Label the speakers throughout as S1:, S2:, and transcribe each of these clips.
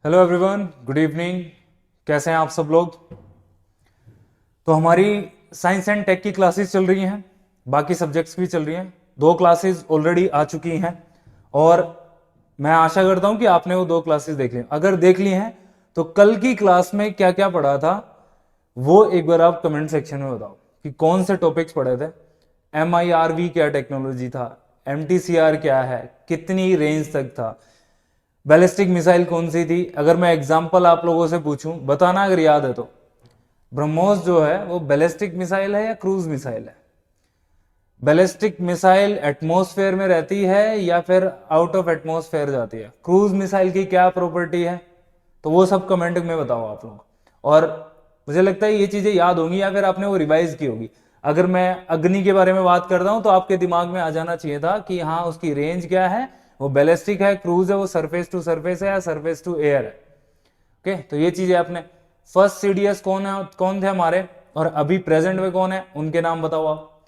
S1: Hello everyone, good evening. कैसे हैं आप सब लोग? तो हमारी साइंस एंड टेक की क्लासेस चल रही हैं, बाकी सब्जेक्ट्स भी चल रही हैं। 2 क्लासेस ऑलरेडी आ चुकी हैं और मैं आशा करता हूं कि आपने वो 2 क्लासेस देख ली। अगर देख ली हैं तो कल की क्लास में क्या क्या पढ़ा था वो एक बार आप कमेंट सेक्शन में बताओ कि कौन से टॉपिक्स पढ़े थे। MIRV क्या टेक्नोलॉजी था, MTCR क्या है, कितनी रेंज तक था, बैलिस्टिक मिसाइल कौन सी थी। अगर मैं एग्जांपल आप लोगों से पूछूं, बताना अगर याद है तो। ब्रह्मोस जो है वो बैलिस्टिक मिसाइल है या क्रूज मिसाइल है? बैलिस्टिक मिसाइल एटमॉस्फेयर में रहती है या फिर आउट ऑफ एटमॉस्फेयर जाती है? क्रूज मिसाइल की क्या प्रॉपर्टी है? तो वो सब कमेंट में बताओ आप लोग। और मुझे लगता है ये चीजें याद होंगी या फिर आपने वो रिवाइज की होगी। अगर मैं अग्नि के बारे में बात करता हूं तो आपके दिमाग में आ जाना चाहिए था कि हाँ उसकी रेंज क्या है, वो बैलिस्टिक है, क्रूज है, वो सरफेस टू सरफेस है या सरफेस टू एयर है। ओके, तो ये चीजें आपने। फर्स्ट CDS कौन है, कौन थे हमारे, और अभी प्रेजेंट में कौन है, उनके नाम बताओ आप।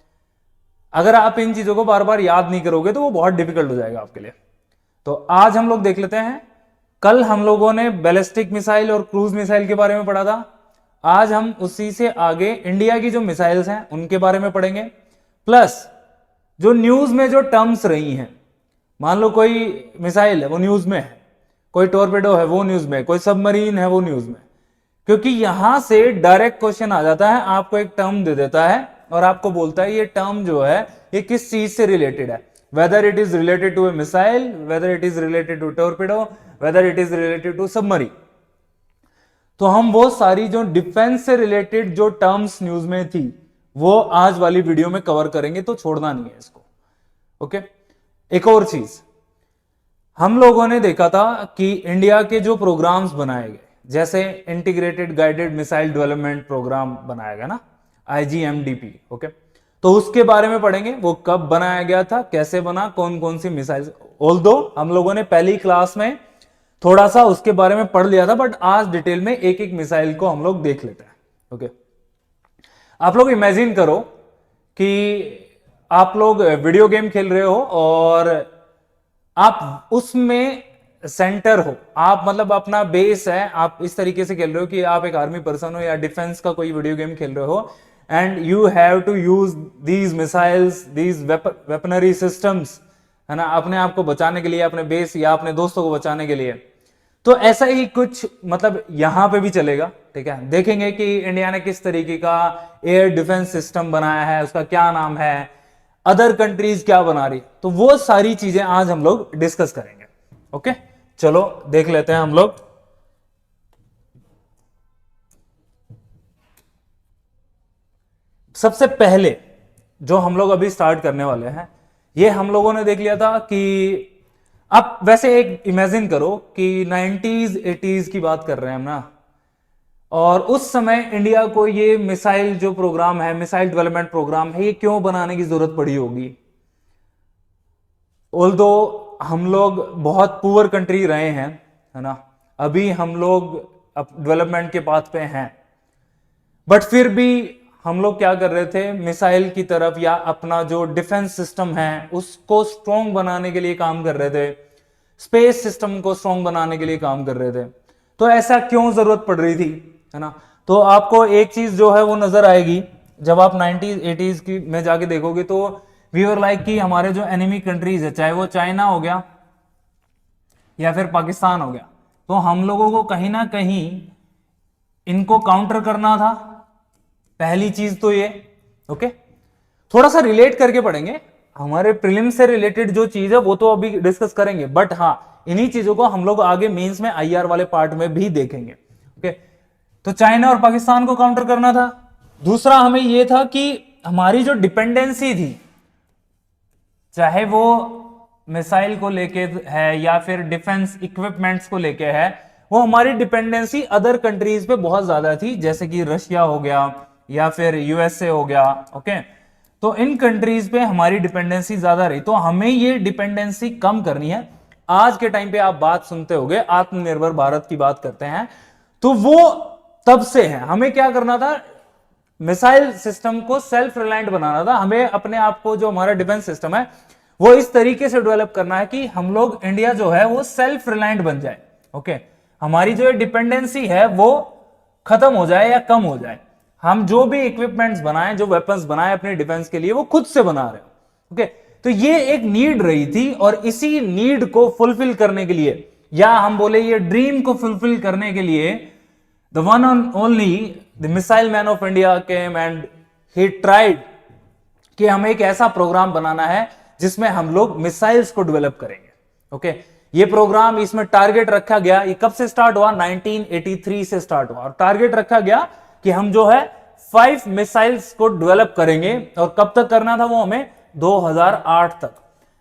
S1: अगर आप इन चीजों को बार बार याद नहीं करोगे तो वो बहुत डिफिकल्ट हो जाएगा आपके लिए। तो आज हम लोग देख लेते हैं। कल हम लोगों ने बैलिस्टिक मिसाइल और क्रूज मिसाइल के बारे में पढ़ा था। आज हम उसी से आगे इंडिया की जो मिसाइल्स हैं उनके बारे में पढ़ेंगे, प्लस जो न्यूज में जो टर्म्स रही हैं। मान लो कोई मिसाइल है वो न्यूज में है, कोई टॉर्पेडो है वो न्यूज में, कोई सबमरीन है वो न्यूज में। क्योंकि यहां से डायरेक्ट क्वेश्चन आ जाता है, आपको एक टर्म दे देता है और आपको बोलता है ये टर्म जो है ये किस चीज से रिलेटेड है, whether it is related to a missile, whether it is related to torpedo, whether it is related to submarine. तो हम वो सारी जो डिफेंस से रिलेटेड जो टर्म्स न्यूज में थी वो आज वाली वीडियो में कवर करेंगे, तो छोड़ना नहीं है इसको। ओके, एक और चीज हम लोगों ने देखा था कि इंडिया के जो प्रोग्राम्स बनाए गए, जैसे integrated guided missile development programme बनाया गया ना, IGMDP। ओके, तो उसके बारे में पढ़ेंगे, वो कब बनाया गया था, कैसे बना, कौन कौन सी मिसाइल। ऑल्दो हम लोगों ने पहली क्लास में थोड़ा सा उसके बारे में पढ़ लिया था, बट आज डिटेल में एक एक मिसाइल को हम लोग देख लेते हैं। ओके, आप लोग इमेजिन करो कि आप लोग वीडियो गेम खेल रहे हो और आप उसमें सेंटर हो, आप मतलब अपना बेस है, आप इस तरीके से खेल रहे हो कि आप एक आर्मी पर्सन हो या डिफेंस का कोई वीडियो गेम खेल रहे हो, and you have to use these missiles, these weaponry systems, है ना, अपने आप को बचाने के लिए, अपने बेस या अपने दोस्तों को बचाने के लिए। तो ऐसा ही कुछ मतलब यहां पे भी चलेगा। ठीक है, देखेंगे कि इंडिया ने किस तरीके का एयर डिफेंस सिस्टम बनाया है, उसका क्या नाम है, अदर कंट्रीज क्या बना रही, तो वो सारी चीजें आज हम लोग डिस्कस करेंगे। ओके, चलो देख लेते हैं हम लोग। सबसे पहले जो हम लोग अभी स्टार्ट करने वाले हैं, ये हम लोगों ने देख लिया था कि आप वैसे एक इमेजिन करो कि 90s 80s की बात कर रहे हैं हम ना, और उस समय इंडिया को ये मिसाइल जो प्रोग्राम है, मिसाइल डेवलपमेंट प्रोग्राम है, ये क्यों बनाने की जरूरत पड़ी होगी। ऑल्दो हम लोग बहुत पुअर कंट्री रहे हैं, है ना, अभी हम लोग डेवलपमेंट के पाथ पे हैं, बट फिर भी हम लोग क्या कर रहे थे, मिसाइल की तरफ या अपना जो डिफेंस सिस्टम है उसको स्ट्रॉन्ग बनाने के लिए काम कर रहे थे, स्पेस सिस्टम को स्ट्रॉन्ग बनाने के लिए काम कर रहे थे। तो ऐसा क्यों जरूरत पड़ रही थी, है ना। तो आपको एक चीज जो है वो नजर आएगी जब आप 90s 80s की में जाके देखोगे, तो वी वर लाइक कि हमारे जो एनिमी कंट्रीज है, चाहे वो चाइना हो गया या फिर पाकिस्तान हो गया, तो हम लोगों को कहीं ना कहीं इनको काउंटर करना था। पहली चीज तो ये। ओके, थोड़ा सा रिलेट करके पढ़ेंगे, हमारे प्रीलिम से रिलेटेड जो चीज है वो तो अभी डिस्कस करेंगे, बट हाँ इन्हीं चीजों को हम लोग आगे मेंस में IR वाले पार्ट में भी देखेंगे। ओके, तो चाइना और पाकिस्तान को काउंटर करना था। दूसरा हमें यह था कि हमारी जो डिपेंडेंसी थी, चाहे वो मिसाइल को लेके है या फिर डिफेंस इक्विपमेंट्स को लेके है, वो हमारी डिपेंडेंसी अदर कंट्रीज पे बहुत ज्यादा थी, जैसे कि रशिया हो गया या फिर USA हो गया। ओके, तो इन कंट्रीज पे हमारी डिपेंडेंसी ज्यादा रही, तो हमें ये डिपेंडेंसी कम करनी है। आज के टाइम पे आप बात सुनते होंगे आत्मनिर्भर भारत की बात करते हैं, तो वो तब से है। हमें क्या करना था, मिसाइल सिस्टम को सेल्फ रिलायंट बनाना था। हमें अपने आप को, जो हमारा डिफेंस सिस्टम है वो इस तरीके से डेवलप करना है कि हम लोग इंडिया जो है वो सेल्फ रिलायंट बन जाए। ओके, हमारी जो डिपेंडेंसी है वो खत्म हो जाए या कम हो जाए। हम जो भी इक्विपमेंट्स बनाए, जो वेपन्स बनाए अपने डिफेंस के लिए, वो खुद से बना रहे हो। ओके, तो ये एक नीड रही थी, और इसी नीड को फुलफिल करने के लिए, या हम बोले ये ड्रीम को फुलफिल करने के लिए, the one and only the missile man of India came and he tried कि हमें एक ऐसा प्रोग्राम बनाना है जिसमें हम लोग मिसाइल्स को डेवलप करेंगे। ओके, ये प्रोग्राम, इसमें टारगेट रखा गया, ये कब से स्टार्ट हुआ? 1983 से स्टार्ट हुआ, और टारगेट रखा गया कि हम जो है 5 मिसाइल्स को डेवलप करेंगे। और कब तक करना था वो हमें? 2008 तक।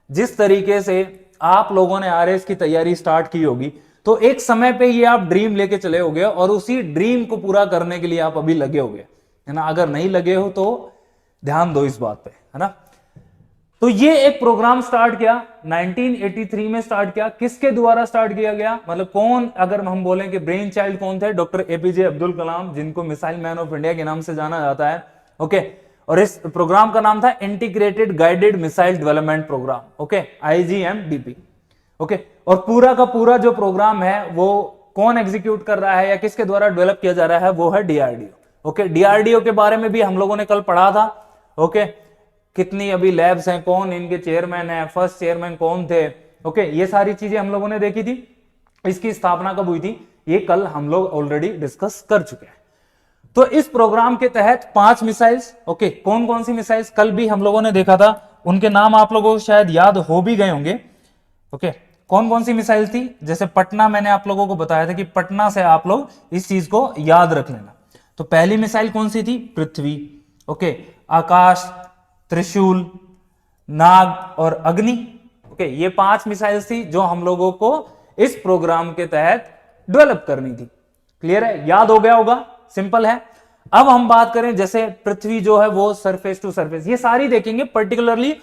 S1: जिस तरीके से आप लोगों ने आरएस की तैयारी स्टार्ट की होगी, तो एक समय पे ये आप ड्रीम लेके चले होगे, और उसी ड्रीम को पूरा करने के लिए आप अभी लगे होगे, है ना। अगर नहीं लगे हो तो ध्यान दो इस बात पे, है ना। तो ये एक प्रोग्राम स्टार्ट किया 1983 में, स्टार्ट किया। किसके द्वारा स्टार्ट किया गया? मतलब कौन, अगर हम बोलें कि ब्रेन चाइल्ड कौन थे? डॉक्टर एपीजे अब्दुल कलाम, जिनको मिसाइल मैन ऑफ इंडिया के नाम से जाना जाता है। ओके, और इस प्रोग्राम का नाम था integrated guided missile development programme, okay, IGMDP। Okay, और पूरा का पूरा जो प्रोग्राम है वो कौन एग्जीक्यूट कर रहा है या किसके द्वारा डेवलप किया जा रहा है? वो है DRDO। ओके, DRDO के बारे में भी हम लोगों ने कल पढ़ा था। ओके, कितनी अभी लैब्स हैं, कौन इनके चेयरमैन है, फर्स्ट चेयरमैन कौन थे। ओके, ये सारी चीजें हम लोगों ने देखी थी। इसकी स्थापना कब हुई थी, ये कल हम लोग ऑलरेडी डिस्कस कर चुके हैं। तो इस प्रोग्राम के तहत 5 मिसाइल्स, ओके, कौन कौन सी मिसाइल्स कल भी हम लोगों ने देखा था, उनके नाम आप लोगों को शायद याद हो भी गए होंगे। ओके, कौन कौन सी मिसाइल थी? जैसे पटना, मैंने आप लोगों को बताया था कि पटना से आप लोग इस चीज को याद रख लेना। तो पहली मिसाइल कौन सी थी? पृथ्वी। ओके, आकाश, त्रिशूल, नाग और अग्नि। ओके, ये 5 मिसाइल्स थी जो हम लोगों को इस प्रोग्राम के तहत डेवलप करनी थी। क्लियर है? याद हो गया होगा, सिंपल है। अब हम बात करें, जैसे पृथ्वी जो है वो सरफेस टू सरफेस, ये सारी देखेंगे। पर्टिकुलरली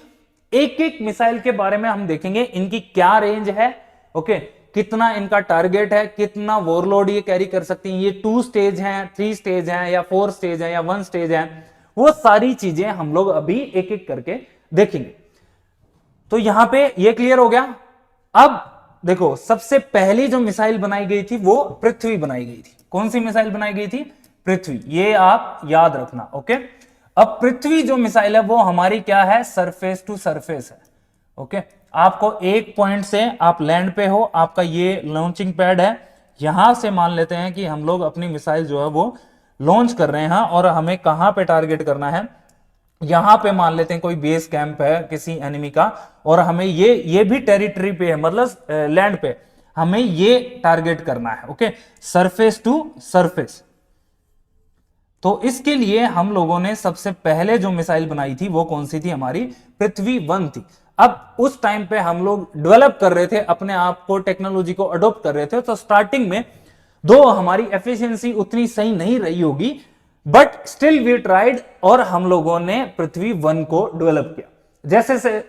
S1: एक एक मिसाइल के बारे में हम देखेंगे, इनकी क्या रेंज है, ओके, कितना इनका टारगेट है, कितना वॉरलोड ये कैरी कर सकती हैं, ये 2 स्टेज हैं, 3 स्टेज हैं, या 4 स्टेज हैं, या 1 स्टेज है, वो सारी चीजें हम लोग अभी एक एक करके देखेंगे। तो यहां पे ये क्लियर हो गया। अब देखो, सबसे पहली जो मिसाइल बनाई गई थी वो पृथ्वी बनाई गई थी। कौन सी मिसाइल बनाई गई थी? पृथ्वी, ये आप याद रखना। ओके, अब पृथ्वी जो मिसाइल है वो हमारी क्या है? सरफेस टू सरफेस है। ओके, आपको एक पॉइंट से, आप लैंड पे हो, आपका ये लॉन्चिंग पैड है, यहां से मान लेते हैं कि हम लोग अपनी मिसाइल जो है वो लॉन्च कर रहे हैं, और हमें कहां पे टारगेट करना है? यहां पे मान लेते हैं कोई बेस कैंप है किसी एनिमी का, और हमें ये भी टेरिटरी पे है, मतलब लैंड पे, हमें ये टारगेट करना है। Okay, surface to surface. तो इसके लिए हम लोगों ने सबसे पहले जो मिसाइल बनाई थी वो कौन सी थी? हमारी पृथ्वी 1 थी। अब उस टाइम पे हम लोग डेवलप कर रहे थे अपने आप को, टेक्नोलॉजी को अडॉप्ट कर रहे थे, तो स्टार्टिंग में दो हमारी एफिशिएंसी उतनी सही नहीं रही होगी, बट स्टिल वी ट्राइड, और हम लोगों ने पृथ्वी 1 को डेवलप किया।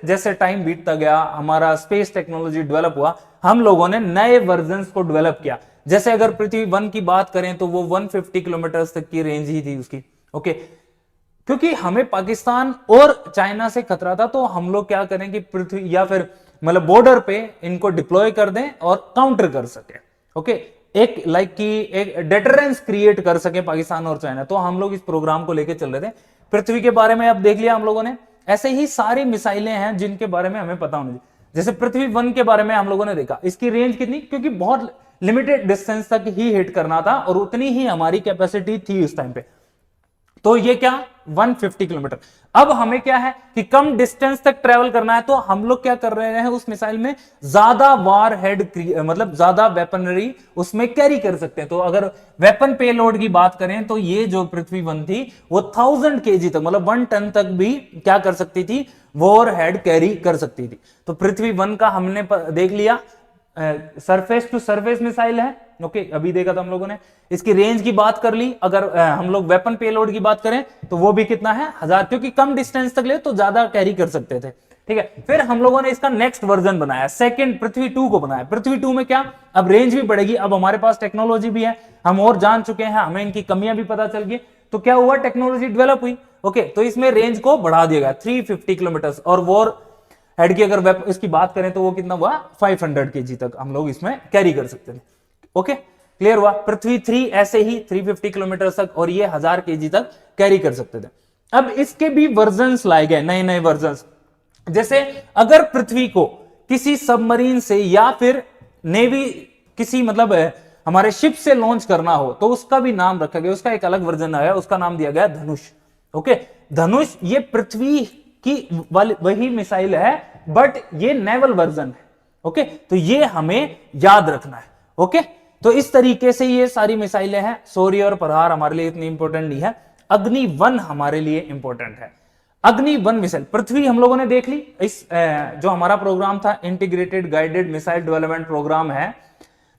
S1: जैसे टाइम बीतता गया, हमारा स्पेस टेक्नोलॉजी डेवलप हुआ, हम लोगों ने नए वर्जन्स को डेवलप किया। जैसे अगर पृथ्वी 1 की बात करें तो वो 150 किलोमीटर तक की रेंज ही थी उसकी। ओके, क्योंकि हमें पाकिस्तान और चाइना से खतरा था, तो हम लोग क्या करें कि पृथ्वी या फिर मतलब बॉर्डर पे इनको डिप्लॉय कर दें और काउंटर कर सके। ओके, एक एक डेटरेंस क्रिएट कर सके पाकिस्तान और चाइना। तो हम लोग इस प्रोग्राम को लेकर चल रहे थे। पृथ्वी के बारे में अब देख लिया हम लोगों ने। ऐसे ही सारी मिसाइलें हैं जिनके बारे में हमें पता होना चाहिए। जैसे पृथ्वी 1 के बारे में हम लोगों ने देखा, इसकी रेंज कितनी, क्योंकि बहुत लिमिटेड डिस्टेंस तक ही हिट करना था, और उतनी ही हमारी कैपेसिटी थी उस टाइम पे। तो ये क्या, 150 किलोमीटर। अब हमें क्या है कि कम डिस्टेंस तक ट्रेवल करना है, तो हम लोग क्या कर रहे हैं, उस मिसाइल में ज्यादा वार हेड, मतलब ज्यादा वेपनरी उसमें कैरी कर सकते हैं। तो अगर वेपन पेलोड की बात करें तो ये जो पृथ्वी 1 थी वो 1000 kg तक, मतलब 1 टन तक भी क्या कर सकती थी, वॉर हेड कैरी कर सकती थी। तो पृथ्वी 1 का हमने देख लिया, सरफेस टू सरफेस मिसाइल है। ओके, अभी देखा था हम लोगों ने। इसकी रेंज की बात कर ली। अगर हम लोग वेपन पेलोड की बात करें तो वो भी कितना है, 1000, क्योंकि कम डिस्टेंस तक ले तो ज्यादा कैरी कर सकते थे। ठीक है, फिर हम लोगों ने इसका नेक्स्ट वर्जन बनाया, सेकंड पृथ्वी 2 को बनाया। पृथ्वी 2 में क्या, अब रेंज भी बढ़ेगी, अब हमारे पास टेक्नोलॉजी भी है, हम और जान चुके हैं, हमें इनकी कमियां भी पता चल गई। तो क्या हुआ, टेक्नोलॉजी डेवलप हुई। ओके, तो इसमें रेंज को बढ़ा दिया गया 350 किलोमीटर, और वॉर हेड की अगर इसकी बात करें तो वो कितना हुआ, 500 kg तक हम लोग इसमें कैरी कर सकते थे। ओके, क्लियर हुआ? पृथ्वी 3 ऐसे ही 350 किलोमीटर तक और ये 1000 केजी तक कैरी कर सकते थे। अब इसके भी वर्जन्स लाए गए, नए नए वर्जन्स। जैसे अगर पृथ्वी को किसी सबमरीन से या फिर नेवी किसी मतलब हमारे शिप से लॉन्च करना हो तो उसका भी नाम रखा गया, उसका एक अलग वर्जन आया, उसका नाम दिया गया धनुष। ओके, धनुष ये पृथ्वी की वही मिसाइल है बट ये नेवल वर्जन है। ओके, तो ये हमें याद रखना है। ओके, तो इस तरीके से ये सारी मिसाइलें हैं। शौर्य और प्रहार हमारे लिए इतनी इंपॉर्टेंट नहीं है, अग्नि 1 हमारे लिए इंपॉर्टेंट है। अग्नि 1 मिसाइल पृथ्वी हम लोगों ने देख ली। इस जो हमारा प्रोग्राम था integrated guided missile development programme है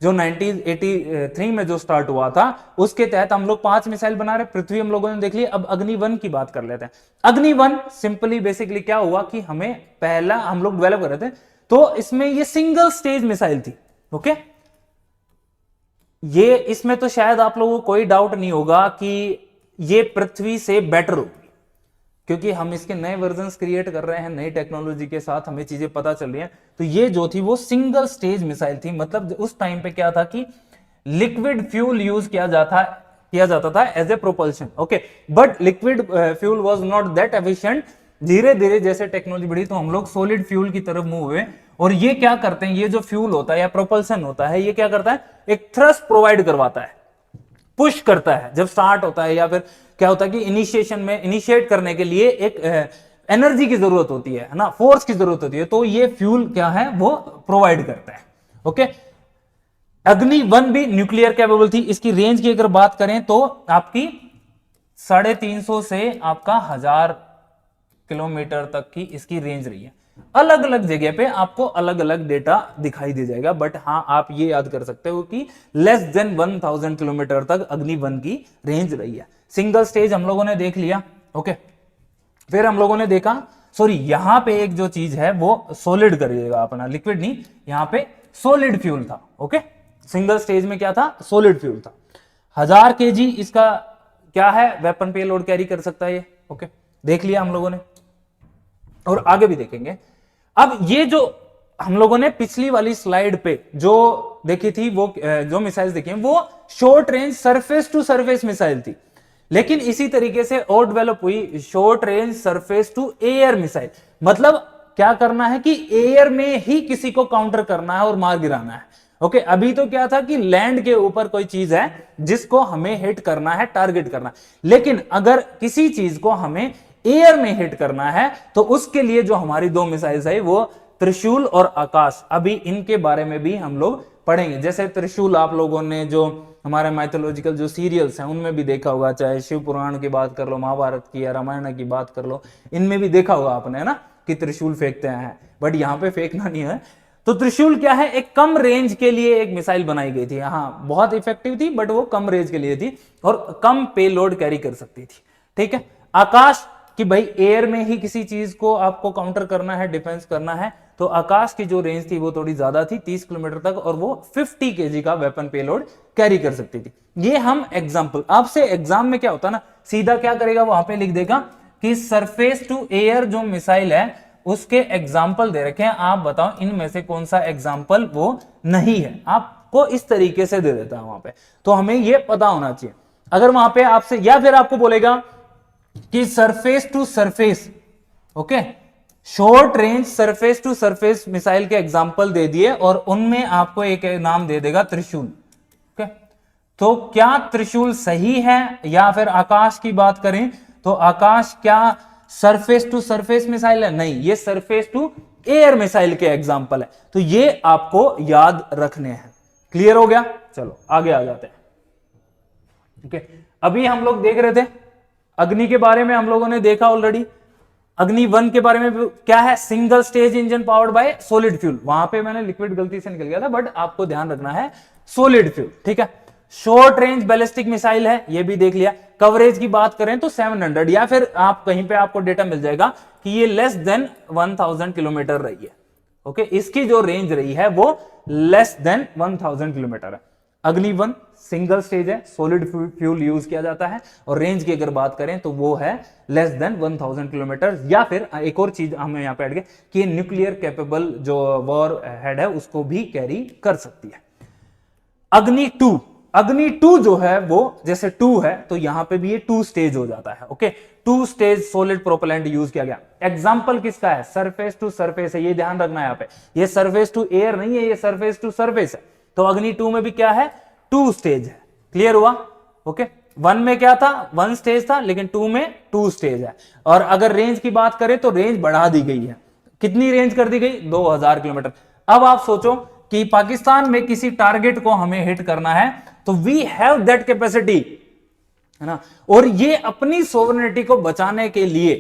S1: जो 1983 में जो स्टार्ट हुआ था, उसके तहत हम लोग 5 मिसाइल बना रहे। पृथ्वी हम लोगों ने देख ली, अब अग्नि 1 की बात कर लेते हैं। अग्नि 1 सिंपली बेसिकली क्या हुआ कि हमें पहला हम लोग डेवलप कर रहे थे, तो इसमें ये सिंगल स्टेज मिसाइल थी। ओके, ये इसमें तो शायद आप लोगों को कोई डाउट नहीं होगा कि ये पृथ्वी से बेटर होगी, क्योंकि हम इसके नए वर्जन्स क्रिएट कर रहे हैं, नई टेक्नोलॉजी के साथ हमें चीजें पता चल रही हैं। तो ये जो थी वो सिंगल स्टेज मिसाइल थी। मतलब उस टाइम पे क्या था कि लिक्विड फ्यूल यूज किया जाता था as a propulsion. Okay, but liquid fuel was not that efficient. धीरे धीरे जैसे टेक्नोलॉजी बढ़ी तो हम लोग सॉलिड फ्यूल की तरफ मूव हुए। और ये क्या करते हैं, ये जो फ्यूल होता है या प्रोपल्सन होता है, ये क्या करता है, एक थ्रस्ट प्रोवाइड करवाता है, पुश करता है जब स्टार्ट होता है, या फिर क्या होता है कि इनिशिएशन में इनिशिएट करने के लिए एक एनर्जी की जरूरत होती है ना, फोर्स की जरूरत होती है, तो ये फ्यूल क्या है वो प्रोवाइड करता है। ओके, अग्नि 1 भी न्यूक्लियर कैपेबल थी। इसकी रेंज की अगर बात करें तो आपकी 350 से आपका 1000 किलोमीटर तक की इसकी रेंज रही है। अलग अलग जगह पे आपको अलग अलग डेटा दिखाई दे जाएगा, बट हां आप ये याद कर सकते हो कि लेस देन 1000 किलोमीटर तक अग्नि 1 की रेंज रही है। सिंगल स्टेज हम लोगों ने देख लिया। ओके, फिर हम लोगों ने देखा, सॉरी यहां पे एक जो चीज है वो सॉलिड करिएगा अपना, लिक्विड नहीं, यहां पे सॉलिड फ्यूल था। ओके, सिंगल स्टेज में क्या था, सॉलिड फ्यूल था। 1000 केजी इसका क्या है, वेपन पेलोड कैरी कर सकता है ये। ओके, देख लिया हम लोगों ने और आगे भी देखेंगे। अब ये जो हम लोगों ने पिछली वाली स्लाइड पे जो देखी थी, वो जो मिसाइल्स देखी हैं वो short range surface to surface missile थी, लेकिन इसी तरीके से और डेवलप हुई short range surface to air missile. मतलब क्या करना है कि एयर में ही किसी को काउंटर करना है और मार गिराना है। ओके, अभी तो क्या था कि लैंड के ऊपर कोई चीज है जिसको हमें हिट करना है, टारगेट करना है, लेकिन अगर किसी चीज को हमें एयर में हिट करना है तो उसके लिए जो हमारी 2 मिसाइल्स है वो त्रिशूल और आकाश। अभी इनके बारे में भी हम लोग पढ़ेंगे। जैसे त्रिशूल आप लोगों ने जो हमारे माइथोलॉजिकल जो सीरियल्स हैं उनमें भी देखा होगा, चाहे शिव पुराण की बात कर लो, महाभारत की या रामायण की बात कर लो, इनमें भी देखा होगा आपने, है ना, कि त्रिशूल फेंकते हैं, बट यहां पे फेंकना नहीं है। तो त्रिशूल क्या है, एक कम रेंज के लिए एक मिसाइल बनाई गई थी। हाँ, बहुत इफेक्टिव थी बट वो कम रेंज के लिए थी और कम पेलोड कैरी कर सकती थी। ठीक है, आकाश कि भाई एयर में ही किसी चीज को आपको काउंटर करना है, डिफेंस करना है, तो आकाश की जो रेंज थी वो थोड़ी ज्यादा थी, 30 किलोमीटर तक, और वो 50 केजी का वेपन पेलोड कैरी कर सकती थी। ये हम एग्जांपल, आपसे एग्जाम में क्या होता है ना, सीधा क्या करेगा, वहां पे लिख देगा कि सरफेस टू एयर जो मिसाइल है उसके एग्जाम्पल दे रखे हैं, आप बताओ इनमें से कौन सा एग्जाम्पल वो नहीं है। आपको इस तरीके से दे देता है वहां पे, तो हमें ये पता होना चाहिए। अगर वहां पे आपसे, या फिर आपको बोलेगा कि surface to surface, okay, short range surface to surface missile के एग्जाम्पल दे दिए और उनमें आपको एक नाम दे देगा त्रिशूल। ओके, तो क्या त्रिशूल सही है, या फिर आकाश की बात करें तो आकाश क्या सरफेस टू सरफेस मिसाइल है? नहीं, ये सरफेस टू एयर मिसाइल के एग्जाम्पल है, तो ये आपको याद रखने हैं। क्लियर हो गया? चलो आगे आ जाते हैं। ओके, अभी हम लोग देख रहे थे अग्नि के बारे में, हम लोगों ने देखा ऑलरेडी। अग्नि 1 के बारे में क्या है, single stage engine powered by solid fuel. वहां पे मैंने लिक्विड गलती से निकल गया था, बट आपको ध्यान रखना है सॉलिड फ्यूल। ठीक है, शॉर्ट रेंज बैलिस्टिक मिसाइल है, ये भी देख लिया। कवरेज की बात करें तो 700, या फिर आप कहीं पे आपको डेटा मिल जाएगा कि ये लेस देन 1000 किलोमीटर रही है। ओके, इसकी जो रेंज रही है वो लेस देन 1000 किलोमीटर है। अग्नि 1 सिंगल स्टेज है, सॉलिड फ्यूल यूज किया जाता है, और रेंज की अगर बात करें तो वो है लेस देन 1000 किलोमीटर। या फिर एक और चीज हमें यहां पे ऐड किया कि न्यूक्लियर कैपेबल जो वॉर हेड है उसको भी कैरी कर सकती है। अग्नि 2 अग्नि 2 जो है वो जैसे 2 है तो यहां पे भी ये 2 स्टेज हो जाता है। Okay, 2 stage solid propellant use किया गया। एग्जांपल किसका है? सरफेस टू सरफेस है, ये ध्यान रखना है यहां पे, ये सरफेस टू एयर नहीं है, ये सरफेस टू सरफेस है। तो अग्नि 2 में भी क्या है? 2 स्टेज है। क्लियर हुआ? ओके, 1 में क्या था? 1 स्टेज था, लेकिन 2 में 2 स्टेज है। और अगर रेंज की बात करें तो रेंज बढ़ा दी गई है। कितनी रेंज कर दी गई? 2000 किलोमीटर। अब आप सोचो कि पाकिस्तान में किसी टारगेट को हमें हिट करना है तो वी हैव दैट कैपेसिटी, है ना। और ये अपनी सोवरेनिटी को बचाने के लिए,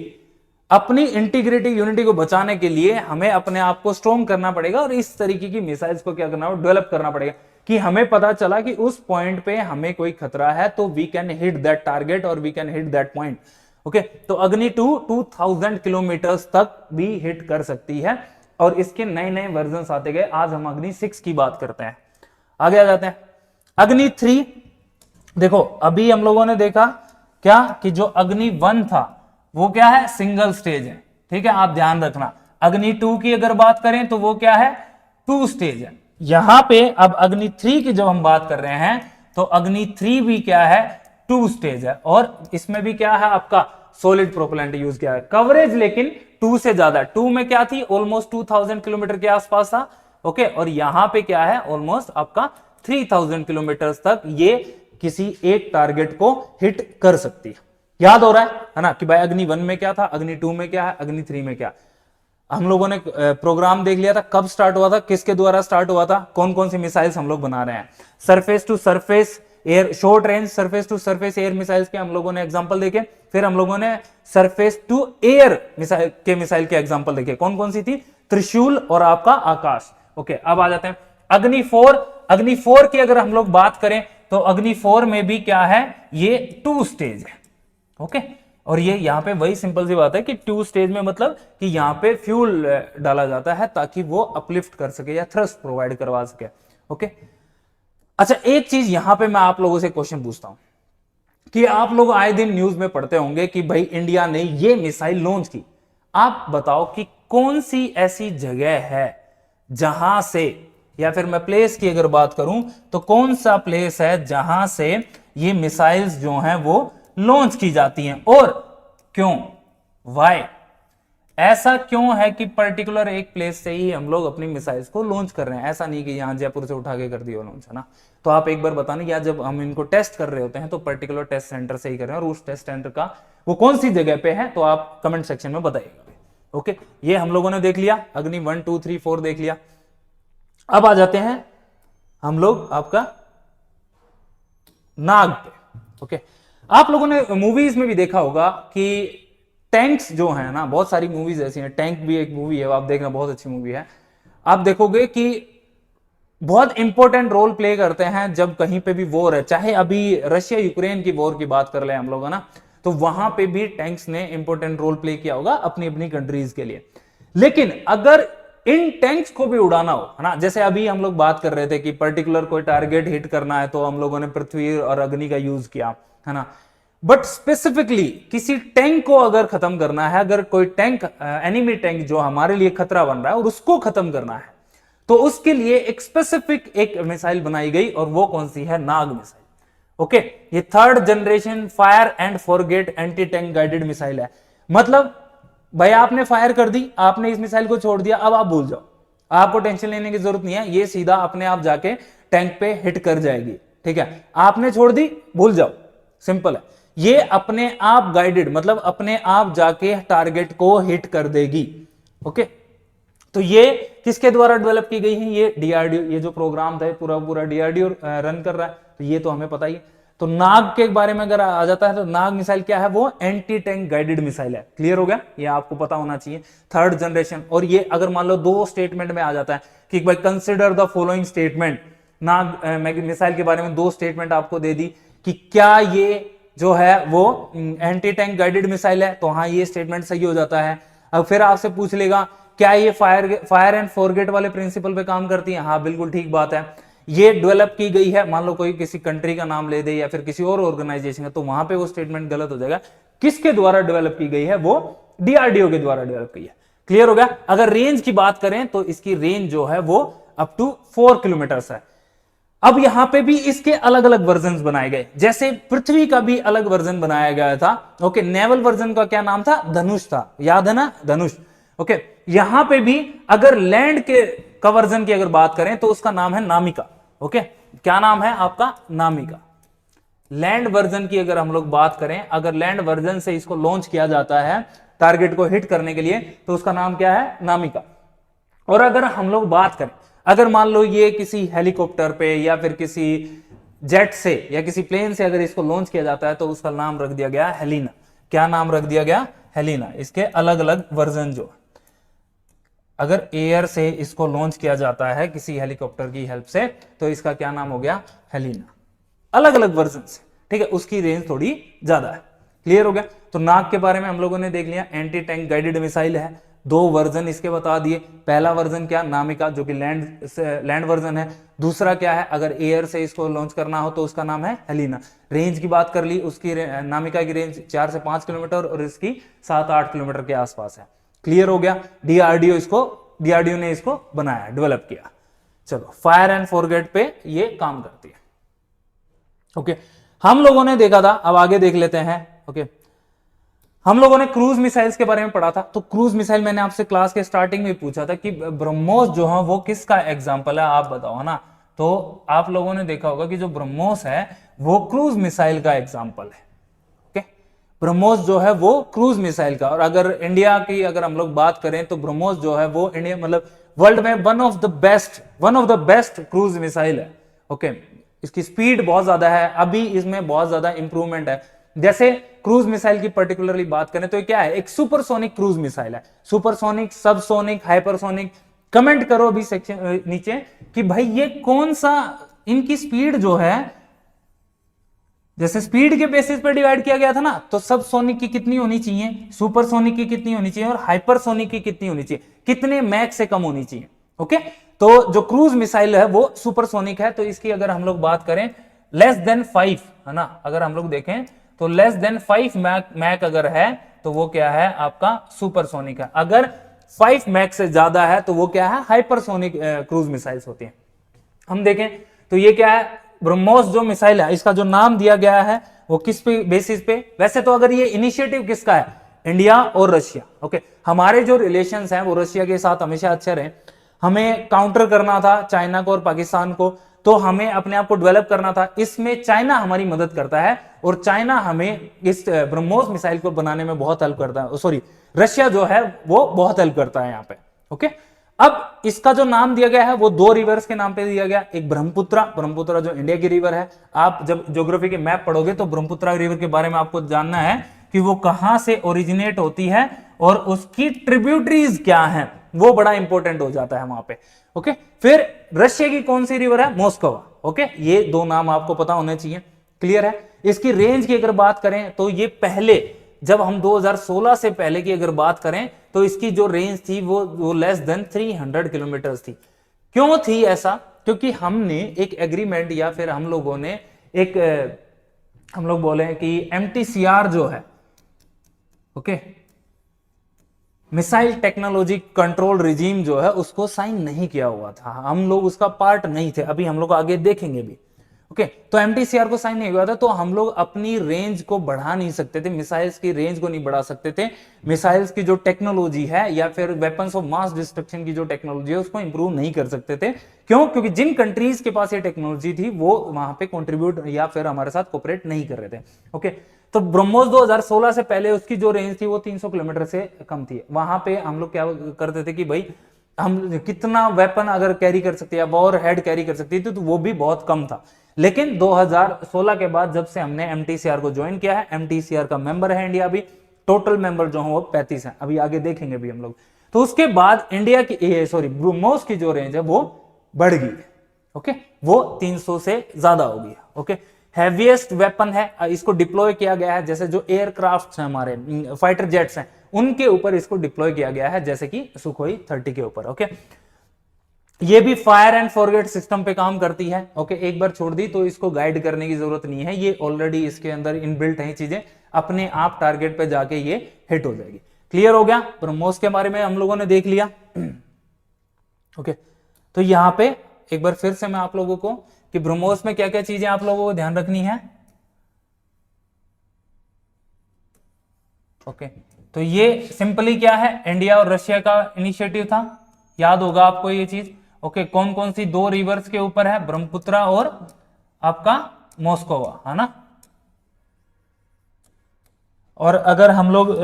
S1: अपनी इंटीग्रिटी यूनिटी को बचाने के लिए हमें अपने आप को स्ट्रॉन्ग करना पड़ेगा और इस तरीके की मिसाइल्स को क्या करना होगा? डेवलप करना पड़ेगा कि हमें पता चला कि उस पॉइंट पे हमें कोई खतरा है तो we can hit that target और we can hit that point. Okay, तो अग्नि 2 2000 किलोमीटर तक भी हिट कर सकती है और इसके नए नए वर्जन आते गए। आज हम अग्नि 6 की बात करते हैं, आगे आ जाते हैं। अग्नि 3, देखो अभी हम लोगों ने देखा क्या कि जो अग्नि 1 था वो क्या है? सिंगल स्टेज है, ठीक है, आप ध्यान रखना। अग्नि 2 की अगर बात करें तो वो क्या है? 2 स्टेज है। यहां पे अब अग्नि 3 की जब हम बात कर रहे हैं तो अग्नि 3 भी क्या है? 2 स्टेज है और इसमें भी क्या है? आपका सॉलिड प्रोपेलेंट यूज किया है। कवरेज लेकिन 2 से ज्यादा, 2 में क्या थी? ऑलमोस्ट 2000 किलोमीटर के आसपास था। ओके, और यहां पे क्या है? ऑलमोस्ट आपका 3000 किलोमीटर तक ये किसी एक टारगेट को हिट कर सकती है। याद हो रहा है ना कि भाई अग्नि 1 में क्या था, अग्नि 2 में क्या है, अग्नि 3 में क्या। हम लोगों ने प्रोग्राम देख लिया था, कब स्टार्ट हुआ था, किसके द्वारा स्टार्ट हुआ था, कौन कौन सी मिसाइल्स हम लोग बना रहे हैं। Surface to surface air, short range surface to surface air missiles के हम लोगों ने एग्जांपल देखे। फिर हम लोगों ने सरफेस टू एयर मिसाइल के एग्जांपल देखे। कौन कौन सी थी? त्रिशूल और आपका आकाश। ओके, अब आ जाते हैं अग्नि 4। अग्नि 4 की अगर हम लोग बात करें तो अग्नि 4 में भी क्या है? ये 2 स्टेज है। ओके, और ये यहां पे वही सिंपल सी बात है कि 2 स्टेज में मतलब कि यहां पे फ्यूल डाला जाता है ताकि वो अपलिफ्ट कर सके या थ्रस्ट प्रोवाइड करवा सके। ओके, अच्छा एक चीज यहां पे मैं आप लोगों से क्वेश्चन पूछता हूं कि आप लोग आए दिन न्यूज में पढ़ते होंगे कि भाई इंडिया ने ये मिसाइल लॉन्च की। आप बताओ कि कौन सी ऐसी जगह है जहां से, या फिर मैं प्लेस की अगर बात करूं तो कौन सा प्लेस है जहां से ये मिसाइल्स जो हैं वो लॉन्च की जाती हैं और क्यों? वाई? ऐसा क्यों है कि पर्टिकुलर एक प्लेस से ही हम लोग अपनी मिसाइल्स को लॉन्च कर रहे हैं? ऐसा नहीं कि यहां जयपुर से उठा के कर दिया लॉन्च, है ना। तो आप एक बार बताना, या जब हम इनको टेस्ट कर रहे होते हैं तो पर्टिकुलर टेस्ट सेंटर से ही कर रहे हैं और उस टेस्ट सेंटर का वो कौन सी जगह पे है तो आप कमेंट सेक्शन में बताइएगा। ओके, ये हम लोगों ने देख लिया, अग्नि 1 2 3 4 देख लिया। अब आ जाते हैं हम लोग आपका नाग पे। ओके, आप लोगों ने मूवीज में भी देखा होगा कि टैंक्स जो है ना, बहुत सारी मूवीज ऐसी हैं, टैंक भी एक मूवी है, आप देखना बहुत अच्छी मूवी है। आप देखोगे कि बहुत इंपॉर्टेंट रोल प्ले करते हैं जब कहीं पे भी वॉर है, चाहे अभी रशिया यूक्रेन की वॉर की बात कर ले हम लोग, है ना, तो वहां पे भी टैंक्स ने इंपॉर्टेंट रोल प्ले किया होगा अपनी अपनी कंट्रीज के लिए। लेकिन अगर इन टैंक्स को भी उड़ाना हो, है ना, जैसे अभी हम लोग बात कर रहे थे कि पर्टिकुलर कोई टारगेट हिट करना है तो हम लोगों ने पृथ्वी और अग्नि का यूज किया, है ना। बट स्पेसिफिकली किसी टैंक को अगर खत्म करना है, अगर कोई टैंक एनिमी टैंक जो हमारे लिए खतरा बन रहा है और उसको खत्म करना है, तो उसके लिए एक स्पेसिफिक एक मिसाइल बनाई गई और वो कौन सी है? नाग मिसाइल। ओके, ये 3rd generation fire and forget anti tank guided missile है। मतलब भाई आपने फायर कर दी, आपने इस मिसाइल को छोड़ दिया, अब आप भूल जाओ, आपको टेंशन लेने की जरूरत नहीं है, ये सीधा अपने आप जाके टैंक पे हिट कर जाएगी। ठीक है, आपने छोड़ दी, भूल जाओ, सिंपल है। ये अपने आप गाइडेड, मतलब अपने आप जाके टारगेट को हिट कर देगी। ओके, तो ये किसके द्वारा डेवलप की गई है? ये डीआरडीओ, ये जो प्रोग्राम था पूरा पूरा डीआरडीओ रन कर रहा है, तो ये तो हमें पता ही है। तो नाग के बारे में अगर आ जाता है तो नाग मिसाइल क्या है? वो एंटी टैंक गाइडेड मिसाइल है। क्लियर हो गया? ये आपको पता होना चाहिए, 3rd जनरेशन। और ये अगर मान लो 2 स्टेटमेंट में आ जाता है कि भाई consider the following statement, Nag missile के बारे में 2 स्टेटमेंट आपको दे दी कि क्या ये जो है वो एंटी टैंक गाइडेड मिसाइल है, तो हाँ ये स्टेटमेंट सही हो जाता है। अब फिर आपसे पूछ लेगा क्या ये फायर एंड फॉरगेट वाले प्रिंसिपल पे काम करती है? हाँ बिल्कुल ठीक बात है। ये डेवलप की गई है, मान लो कोई किसी कंट्री का नाम ले दे या फिर किसी और ऑर्गेनाइजेशन का, तो वहां पे वो स्टेटमेंट गलत हो जाएगा। किसके द्वारा डेवलप की गई है? वो डीआरडीओ के द्वारा डेवलप की है। क्लियर हो गया? अगर रेंज की बात करें तो इसकी रेंज जो है वो अप टू 4 किलोमीटर है। अब यहां पे भी इसके अलग अलग वर्जन बनाए गए, जैसे पृथ्वी का भी अलग वर्जन बनाया गया था। ओके, नेवल वर्जन का क्या नाम था? धनुष था, याद है ना, धनुष। ओके, यहां पे भी अगर लैंड के का वर्जन की अगर बात करें तो उसका नाम है नामिका। ओके, क्या नाम है आपका? नामिका। लैंड वर्जन की अगर हम लोग बात करें, अगर लैंड वर्जन से इसको लॉन्च किया जाता है टारगेट को हिट करने के लिए, तो उसका नाम क्या है? नामिका। और अगर हम लोग बात करें, अगर मान लो ये किसी हेलीकॉप्टर पे या फिर किसी जेट से या किसी प्लेन से अगर इसको लॉन्च किया जाता है तो उसका नाम रख दिया गया हेलिना। क्या नाम रख दिया गया? हेलिना। इसके अलग अलग वर्जन जो, अगर एयर से इसको लॉन्च किया जाता है किसी हेलीकॉप्टर की हेल्प से, तो इसका क्या नाम हो गया? हेलिना। अलग अलग वर्जन से, ठीक है, उसकी रेंज थोड़ी ज्यादा है। क्लियर हो गया? तो नाग के बारे में हम लोगों ने देख लिया, एंटी टैंक गाइडेड मिसाइल है। दो वर्जन इसके बता दिए। पहला वर्जन क्या? नामिका, जो कि लैंड वर्जन है। दूसरा क्या है? अगर एयर से इसको लॉन्च करना हो तो उसका नाम है हेलिना। रेंज की बात कर ली, उसकी नामिका की रेंज 4 से 5 किलोमीटर और इसकी 7-8 किलोमीटर के आसपास है। क्लियर हो गया? डीआरडीओ ने इसको बनाया, डेवलप किया। चलो, फायर एंड फॉरगेट पे ये काम करती है। ओके, हम लोगों ने देखा था, अब आगे देख लेते हैं। ओके, हम लोगों ने क्रूज मिसाइल्स के बारे में पढ़ा था। तो क्रूज मिसाइल मैंने आपसे क्लास के स्टार्टिंग में पूछा था कि ब्रह्मोस जो है वो किसका एग्जांपल है, आप बताओ, है ना। तो आप लोगों ने देखा होगा कि जो ब्रह्मोस है वो क्रूज मिसाइल का एग्जांपल है। ओके, ब्रह्मोस जो है वो क्रूज मिसाइल का। और अगर इंडिया की अगर हम लोग बात करें तो ब्रह्मोस जो है वो इंडिया मतलब वर्ल्ड में one of the best cruise missile है। ओके, इसकी स्पीड बहुत ज्यादा है, अभी इसमें बहुत ज्यादा इंप्रूवमेंट है। जैसे क्रूज मिसाइल की पर्टिकुलरली बात करें तो ये क्या है? एक सुपरसोनिक क्रूज मिसाइल है। सुपरसोनिक, सबसोनिक, हाइपरसोनिक, कमेंट करो अभी सेक्शन नीचे कि भाई ये कौन सा, इनकी स्पीड जो है, जैसे स्पीड के बेसिस पर डिवाइड किया गया था ना, तो सबसोनिक की कितनी होनी चाहिए, सुपरसोनिक की कितनी होनी चाहिए और हाइपरसोनिक की कितनी होनी चाहिए, कितने मैक से कम होनी चाहिए। ओके, तो जो क्रूज मिसाइल है वो सुपरसोनिक है। तो इसकी अगर हम लोग बात करें लेस देन 5, है ना, अगर हम लोग देखें तो लेस देन 5 मैक अगर है तो वो क्या है? आपका सुपरसोनिक है। अगर 5 मैक से ज्यादा है तो वो क्या है? हाइपरसोनिक क्रूज मिसाइल्स होती हैं। हम देखें तो ये क्या है? ब्रह्मोस जो मिसाइल है, इसका जो नाम दिया गया है वो किस पे बेसिस पे? वैसे तो अगर ये इनिशिएटिव किसका है? इंडिया और रशिया। ओके, हमारे जो रिलेशंस हैं वो रशिया के साथ हमेशा अच्छे रहे। हमें काउंटर करना था चाइना को और पाकिस्तान को, तो हमें अपने आप को डेवलप करना था। इसमें चाइना हमारी मदद करता है और चाइना हमें इस ब्रह्मोस मिसाइल को बनाने में बहुत हेल्प करता है। सॉरी, रशिया जो है वो बहुत हेल्प करता है यहाँ पे। ओके, अब इसका जो नाम दिया गया है वो 2 रिवर्स के नाम पे दिया गया। एक ब्रह्मपुत्रा जो इंडिया की रिवर है। आप जब ज्योग्राफी के मैप पढ़ोगे तो ब्रह्मपुत्रा रिवर के बारे में आपको जानना है कि वो कहां से ओरिजिनेट होती है और उसकी ट्रिब्यूटरीज क्या हैं, वो बड़ा इंपॉर्टेंट हो जाता है वहां पे। ओके, फिर रशिया की कौन सी रिवर है? मोस्कोवा। ओके, ये 2 नाम आपको पता होने चाहिए। क्लियर है? इसकी रेंज की अगर बात करें तो ये पहले, जब हम 2016 से पहले की अगर बात करें तो इसकी जो रेंज थी वो लेस देन 300 किलोमीटर थी। क्यों थी ऐसा? क्योंकि हमने एक एग्रीमेंट या फिर हम लोगों ने एक हम लोग बोले कि MTCR जो है, okay, missile technology control regime जो है, उसको साइन नहीं किया हुआ था। हम लोग उसका पार्ट नहीं थे। अभी हम लोग आगे देखेंगे भी। ओके, तो MTCR को साइन नहीं हुआ था, तो हम लोग अपनी रेंज को बढ़ा नहीं सकते थे, मिसाइल्स की रेंज को नहीं बढ़ा सकते थे। मिसाइल्स की जो टेक्नोलॉजी है या फिर वेपन्स ऑफ मास डिस्ट्रक्शन की जो टेक्नोलॉजी है उसको इंप्रूव नहीं कर सकते थे। क्यों? क्योंकि जिन कंट्रीज के पास ये टेक्नोलॉजी थी वो वहां पे कंट्रीब्यूट या फिर हमारे साथ कोऑपरेट नहीं कर रहे थे। ओके, तो ब्रह्मोस 2016 से पहले उसकी जो रेंज थी वो 300 किलोमीटर से कम थी। वहां पे हम लोग क्या करते थे कि भाई हम कितना वेपन अगर कैरी कर सकते हैं, वॉर हेड कैरी कर सकती थी, तो वो भी बहुत कम था। लेकिन 2016 के बाद जब से हमने MTCR को ज्वाइन किया है, MTCR का मेंबर है इंडिया भी, टोटल मेंबर जो है वो 35 है। अभी आगे देखेंगे भी हम लोग। तो उसके बाद इंडिया की ब्रह्मोस की जो रेंज है वो बढ़ गई है। ओके, वो 300 से ज्यादा हो गई। ओके, हैवीएस्ट वेपन है, इसको डिप्लॉय किया गया है। जैसे जो एयरक्राफ्ट हैं हमारे, फाइटर जेट्स हैं, उनके ऊपर इसको डिप्लॉय किया गया है, जैसे कि सुखोई 30 के ऊपर। ओके, ये भी फायर एंड फॉरगेट सिस्टम पे काम करती है। ओके, एक बार छोड़ दी तो इसको गाइड करने की जरूरत नहीं है, ये ऑलरेडी इसके अंदर इनबिल्ट है चीजें, अपने आप टारगेट पे जाके ये हिट हो जाएगी। क्लियर हो गया? ब्रह्मोस के बारे में हम लोगों ने देख लिया। ओके, तो यहां पे एक बार फिर से मैं आप लोगों को कि ब्रह्मोस में क्या क्या चीजें आप लोगों को ध्यान रखनी है। ओके, तो ये सिंपली क्या है, इंडिया और रशिया का इनिशिएटिव था, याद होगा आपको ये चीज। ओके, कौन कौन सी दो रिवर्स के ऊपर है, ब्रह्मपुत्र और आपका मोस्कोवा, है ना। और अगर हम लोग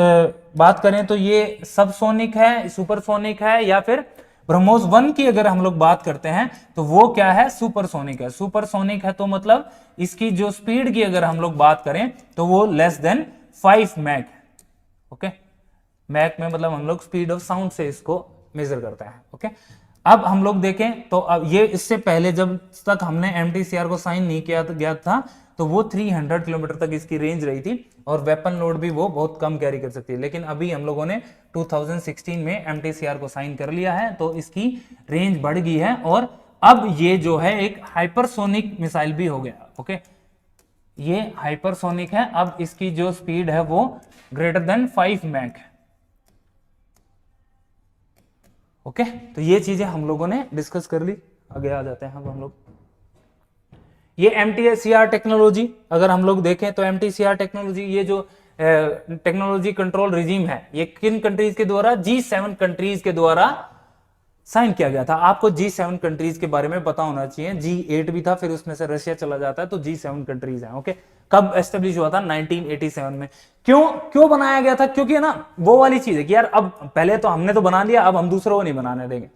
S1: बात करें तो ये सबसोनिक है, सुपरसोनिक है, या फिर ब्रह्मोस 1 की अगर हम लोग बात करते हैं तो वो क्या है, सुपरसोनिक है। सुपरसोनिक है तो मतलब इसकी जो स्पीड की अगर हम लोग बात करें तो वो लेस देन 5 मैक है। ओके, मैक में मतलब हम लोग स्पीड ऑफ साउंड से इसको मेजर करते हैं। ओके, अब हम लोग देखें तो अब ये इससे पहले जब तक हमने MTCR को साइन नहीं किया गया था तो वो 300 किलोमीटर तक इसकी रेंज रही थी और वेपन लोड भी वो बहुत कम कैरी कर सकती है। लेकिन अभी हम लोगों ने 2016 में MTCR को साइन कर लिया है तो इसकी रेंज बढ़ गई है और अब ये जो है एक हाइपरसोनिक मिसाइल भी हो गया। ओके, ये हाइपरसोनिक है, अब इसकी जो स्पीड है वो ग्रेटर देन 5 मैक है। ओके, तो ये चीजें हम लोगों ने डिस्कस कर ली। आगे आ जाते हैं अब हम लोग। ये MTCR टेक्नोलॉजी अगर हम लोग देखें तो MTCR टेक्नोलॉजी, ये जो टेक्नोलॉजी कंट्रोल रिजीम है, ये किन कंट्रीज के द्वारा, G7 कंट्रीज के द्वारा साइन किया गया था। आपको G7 कंट्रीज के बारे में पता होना चाहिए। G8 भी था, फिर उसमें से रशिया चला जाता है, तो G7 कंट्रीज है। ओके, कब एस्टेब्लिश हुआ था, 1987 में। क्यों बनाया गया था, क्योंकि है ना वो वाली चीज है कि यार अब पहले तो हमने तो बना लिया, अब हम दूसरों को नहीं बनाने देंगे।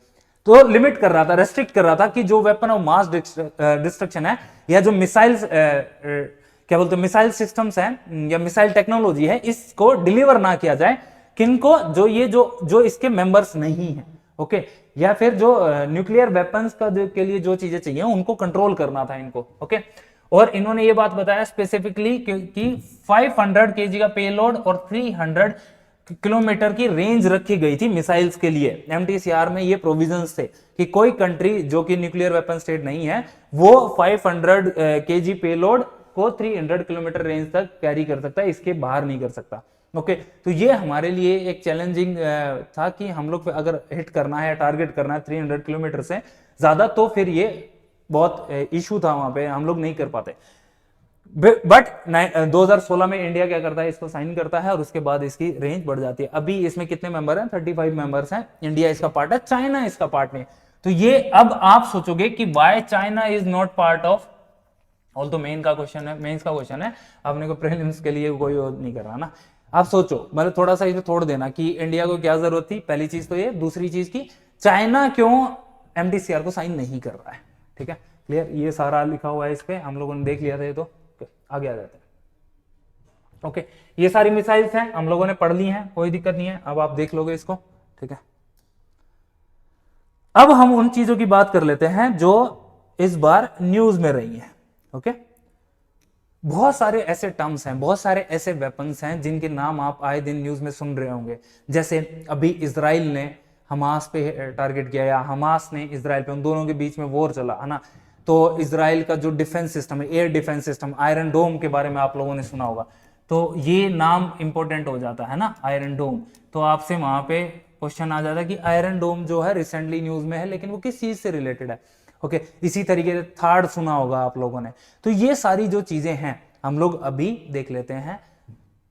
S1: तो लिमिट कर रहा था, रेस्ट्रिक्ट कर रहा था कि जो वेपन ऑफ मास डिस्ट्रक्शन है या जो मिसाइल क्या बोलते हैं मिसाइल सिस्टम्स हैं या मिसाइल टेक्नोलॉजी है, इसको डिलीवर ना किया जाए किनको, जो ये जो इसके मेंबर्स नहीं है। ओके, या फिर जो न्यूक्लियर वेपन्स का के लिए जो चीजें चाहिए उनको कंट्रोल करना था इनको। ओके, और इन्होंने ये बात बताया स्पेसिफिकली कि 500 केजी का पेलोड और 300 किलोमीटर की रेंज रखी गई थी मिसाइल्स के लिए। MTCR में ये प्रोविजंस थे कि कोई कंट्री जो कि न्यूक्लियर वेपन स्टेट नहीं है वो 500 केजी पेलोड को 300 किलोमीटर रेंज तक कैरी कर सकता है, इसके बाहर नहीं कर सकता। ओके, तो ये हमारे लिए एक चैलेंजिंग था कि हम लोग अगर हिट करना है, टारगेट करना है 300 किलोमीटर से ज्यादा, तो फिर ये बहुत इशू था, वहां पे हम लोग नहीं कर पाते। बट 2016 में इंडिया क्या करता है, इसको साइन करता है और उसके बाद इसकी रेंज बढ़ जाती है। अभी इसमें कितने मेंबर हैं, 35 मेंबर्स हैं। इंडिया इसका पार्ट है, चाइना इसका पार्ट नहीं। तो ये अब आप सोचोगे कि why China is not part of, all तो मेंस का क्वेश्चन है, अपने को प्रीलिम्स के लिए कोई नहीं कर रहा ना। आप सोचो, मतलब थोड़ा सा इसमें छोड़ देना कि इंडिया को क्या जरूरत थी, पहली चीज तो ये, दूसरी चीज की चाइना क्यों MTCR को साइन नहीं कर रहा है। ठीक है, क्लियर, ये सारा लिखा हुआ है इस पे, हम लोगों ने देख लिया था ये तो। आगे आ जाते हैं। ओके, ये सारी मिसाइल्स हैं, हम लोगों ने पढ़ ली हैं, कोई दिक्कत नहीं है, अब आप देख लोगे इसको। ठीक है, अब हम उन चीजों की बात कर लेते हैं जो इस बार न्यूज में रही हैं। ओके, बहुत सारे ऐसे टर्म्स हैं, बहुत सारे ऐसे वेपन्स हैं जिनके नाम आप आए दिन न्यूज में सुन रहे होंगे। जैसे अभी इजराइल ने हमास पे टारगेट किया या हमास ने इजराइल पे, उन दोनों के बीच में वॉर चला है ना। तो इजराइल का जो डिफेंस सिस्टम है, एयर डिफेंस सिस्टम, आयरन डोम के बारे में आप लोगों ने सुना होगा। तो ये नाम इंपॉर्टेंट हो जाता है ना, आयरन डोम। तो आपसे वहां पे क्वेश्चन आ जाता है कि आयरन डोम जो है रिसेंटली न्यूज में है, लेकिन वो किस चीज से रिलेटेड है। ओके, इसी तरीके से थार्ड सुना होगा आप लोगों ने। तो ये सारी जो चीजें हैं हम लोग अभी देख लेते हैं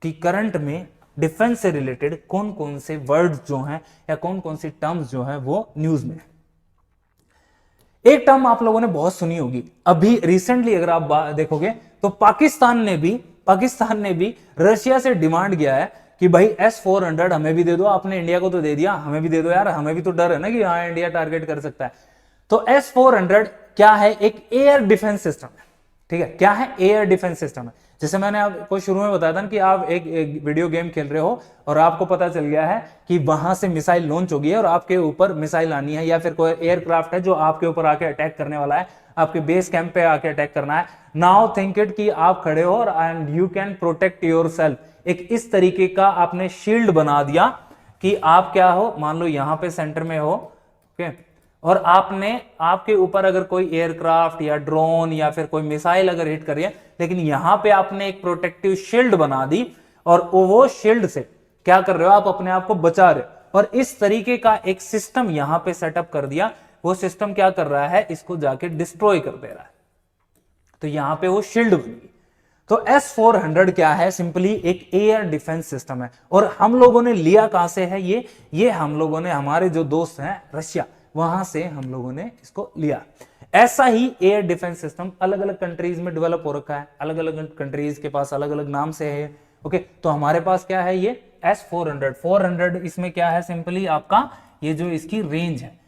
S1: कि करंट में डिफेंस से रिलेटेड कौन कौन से वर्ड्स जो हैं या कौन कौन सी टर्म्स जो हैं वो न्यूज में। एक टर्म आप लोगों ने बहुत सुनी होगी, अभी रिसेंटली अगर आप देखोगे तो पाकिस्तान ने भी रशिया से डिमांड किया है कि भाई S-400 हमें भी दे दो। आपने इंडिया को तो दे दिया, हमें भी दे दो यार, हमें भी तो डर है ना कि हाँ इंडिया टारगेट कर सकता है। तो S-400 क्या है, एक एयर डिफेंस सिस्टम है। ठीक है, क्या है, एयर डिफेंस सिस्टम है। जैसे मैंने आपको शुरू में बताया था कि आप एक वीडियो गेम खेल रहे हो और आपको पता चल गया है कि वहां से मिसाइल लॉन्च होगी है और आपके ऊपर मिसाइल आनी है, या फिर कोई एयरक्राफ्ट है जो आपके ऊपर आके अटैक करने वाला है, आपके बेस कैंप पे आके अटैक करना है। नाउ थिंक इट कि आप खड़े हो and you can protect yourself. एक इस तरीके का आपने शील्ड बना दिया कि आप क्या हो, मान लो यहां पे सेंटर में हो, ओके, और आपके ऊपर अगर कोई एयरक्राफ्ट या ड्रोन या फिर कोई मिसाइल अगर हिट कर रही है, लेकिन यहां पे आपने एक प्रोटेक्टिव शील्ड बना दी और वो शील्ड से क्या कर रहे हो, आप अपने आप को बचा रहे हो। और इस तरीके का एक सिस्टम यहां पे सेटअप कर दिया। वो सिस्टम क्या कर रहा है, इसको जाके डिस्ट्रॉय कर दे रहा है। तो यहाँ पे वो शील्ड बन गई। तो S-400 क्या है, सिंपली एक एयर डिफेंस सिस्टम है। और हम लोगों ने लिया कहां से है ये हम लोगों ने, हमारे जो दोस्त हैं रशिया, वहां से हम लोगों ने इसको लिया। ऐसा ही एयर डिफेंस सिस्टम अलग अलग कंट्रीज में डेवलप हो रखा है, अलग अलग कंट्रीज के पास अलग अलग नाम से है। ओके, तो हमारे पास क्या है ये S-400। इसमें क्या है, सिंपली आपका ये जो इसकी रेंज है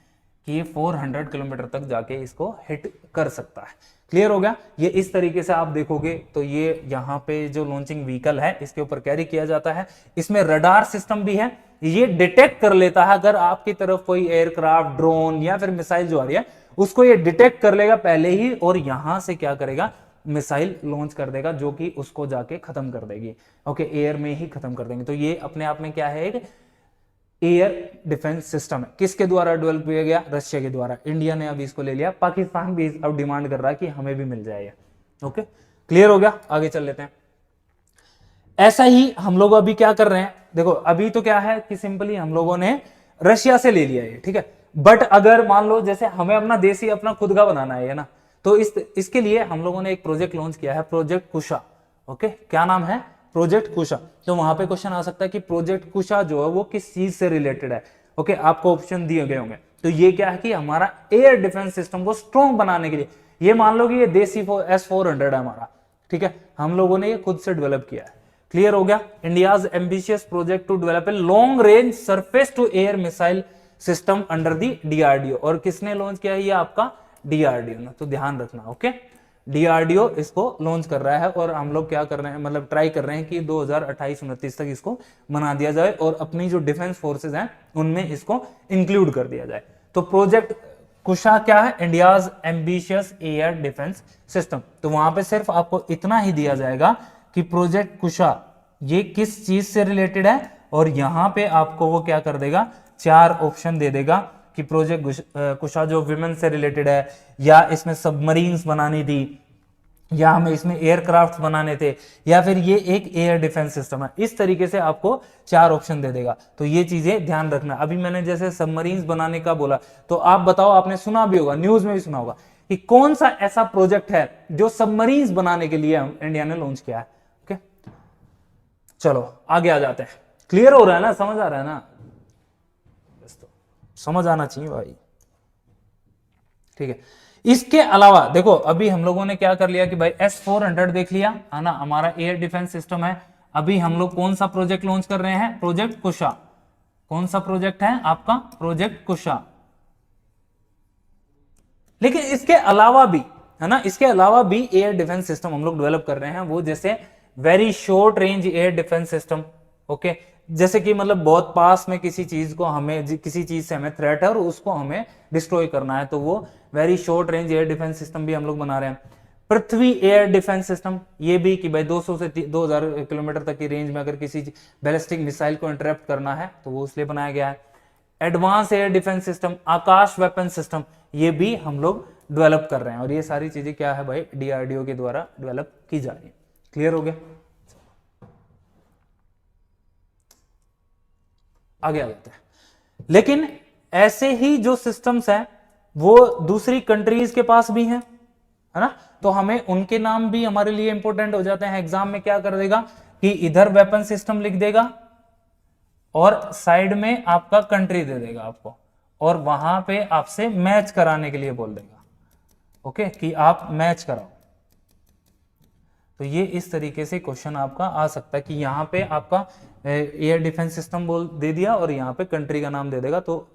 S1: कि ये 400 किलोमीटर तक जाके इसको हिट कर सकता है। क्लियर हो गया। ये इस तरीके से आप देखोगे तो ये यहाँ पे जो लॉन्चिंग व्हीकल है इसके ऊपर कैरी किया जाता है। इसमें रडार सिस्टम भी है, ये डिटेक्ट कर लेता है अगर आपकी तरफ कोई एयरक्राफ्ट, ड्रोन या फिर मिसाइल जो आ रही है उसको ये डिटेक्ट कर लेगा पहले ही, और यहां से क्या करेगा, मिसाइल लॉन्च कर देगा जो कि उसको जाके खत्म कर देगी। ओके, एयर में ही खत्म कर देंगे। तो ये अपने आप में क्या है, एक एयर डिफेंस सिस्टम है। किसके द्वारा डेवलप किया गया, रशिया के द्वारा। इंडिया ने अभी इसको ले लिया, पाकिस्तान भी अब डिमांड कर रहा है कि हमें भी मिल जाए। ओके, क्लियर हो गया। आगे चल लेते हैं। ऐसा ही हम लोग अभी क्या कर रहे हैं, देखो अभी तो क्या है कि सिंपली हम लोगों ने रशिया से ले लिया है, ठीक है। बट अगर मान लो जैसे हमें अपना देसी अपना खुद का बनाना है ना, तो इसके लिए हम लोगों ने एक प्रोजेक्ट लॉन्च किया है, प्रोजेक्ट कुशा। ओके, क्या नाम है, प्रोजेक्ट कुशा। तो वहां पे क्वेश्चन आ सकता है कि प्रोजेक्ट कुशा जो है वो किस चीज से रिलेटेड है। ओके, आपको ऑप्शन दिए गए होंगे। तो ये क्या है कि हमारा एयर डिफेंस सिस्टम को स्ट्रॉन्ग बनाने के लिए, ये मान लो कि ये देसी S-400 है हमारा, ठीक है, हम लोगों ने ये खुद से डेवलप किया है। क्लियर हो गया। India's ambitious project to develop a long range surface to air missile system under the DRDO। और किसने लॉन्च किया है, ये आपका DRDO ने, तो ध्यान रखना। ओके, DRDO इसको लॉन्च कर रहा है और हम लोग क्या कर रहे हैं, मतलब ट्राई कर रहे हैं कि 2028-29 तक इसको बना दिया जाए और अपनी जो डिफेंस फोर्सेज हैं उनमें इसको इंक्लूड कर दिया जाए। तो प्रोजेक्ट कुशा क्या है, India's ambitious air defence system. तो वहां पे सिर्फ आपको इतना ही दिया जाएगा कि प्रोजेक्ट कुशा ये किस चीज से रिलेटेड है, और यहां पे आपको वो क्या कर देगा, 4 ऑप्शन दे देगा कि प्रोजेक्ट कुशा जो विमेन से रिलेटेड है, या इसमें सबमरीन्स बनानी थी, या हमें इसमें एयरक्राफ्ट बनाने थे, या फिर ये एक एयर डिफेंस सिस्टम है। इस तरीके से आपको 4 ऑप्शन दे देगा। तो ये चीजें ध्यान रखना। अभी मैंने जैसे सबमरीन्स बनाने का बोला, तो आप बताओ, आपने सुना भी होगा, न्यूज में भी सुना होगा कि कौन सा ऐसा प्रोजेक्ट है जो सबमरीन्स बनाने के लिए इंडिया ने लॉन्च किया है। ओके, चलो आगे आ जाते हैं। क्लियर हो रहा है ना, समझ आ रहा है ना, समझ आना चाहिए भाई, ठीक है। इसके अलावा देखो अभी हम लोगों ने क्या कर लिया कि भाई S-400 देख लिया है ना, हमारा एयर डिफेंस सिस्टम है। अभी हम लोग कौन सा प्रोजेक्ट लॉन्च कर रहे हैं, प्रोजेक्ट कुशा। कौन सा प्रोजेक्ट है आपका, प्रोजेक्ट कुशा। लेकिन इसके अलावा भी है ना, इसके अलावा भी एयर डिफेंस सिस्टम हम लोग डेवलप कर रहे हैं, वो जैसे very short range air defence system. Okay, जैसे कि मतलब बहुत पास में किसी चीज को हमें, किसी चीज से हमें थ्रेट है और उसको हमें डिस्ट्रॉय करना है, तो वो very short range air defence system भी हम लोग बना रहे हैं। पृथ्वी एयर डिफेंस सिस्टम, ये भी कि भाई 200 से 2000 किलोमीटर तक की रेंज में अगर किसी बैलिस्टिक मिसाइल को इंटरप्ट करना है तो वो इसलिए बनाया गया है। एडवांस एयर डिफेंस सिस्टम, आकाश वेपन सिस्टम, ये भी हम लोग डेवलप कर रहे हैं। और ये सारी चीजें क्या है भाई, DRDO के द्वारा डेवलप की जा रही है। क्लियर हो गया। आगे आ जाते हैं। लेकिन ऐसे ही जो सिस्टम्स हैं वो दूसरी कंट्रीज के पास भी हैं, है ना, तो हमें उनके नाम भी हमारे लिए इंपॉर्टेंट हो जाते हैं। एग्जाम में क्या कर देगा कि इधर वेपन सिस्टम लिख देगा और साइड में आपका कंट्री दे देगा आपको, और वहां पे आपसे मैच कराने के लिए बोल देगा। ओके, कि आप मैच कराओ। तो ये इस तरीके से क्वेश्चन आपका आ सकता है कि यहां पे आपका एयर डिफेंस सिस्टम बोल दे दिया और यहां पे कंट्री का नाम दे देगा, तो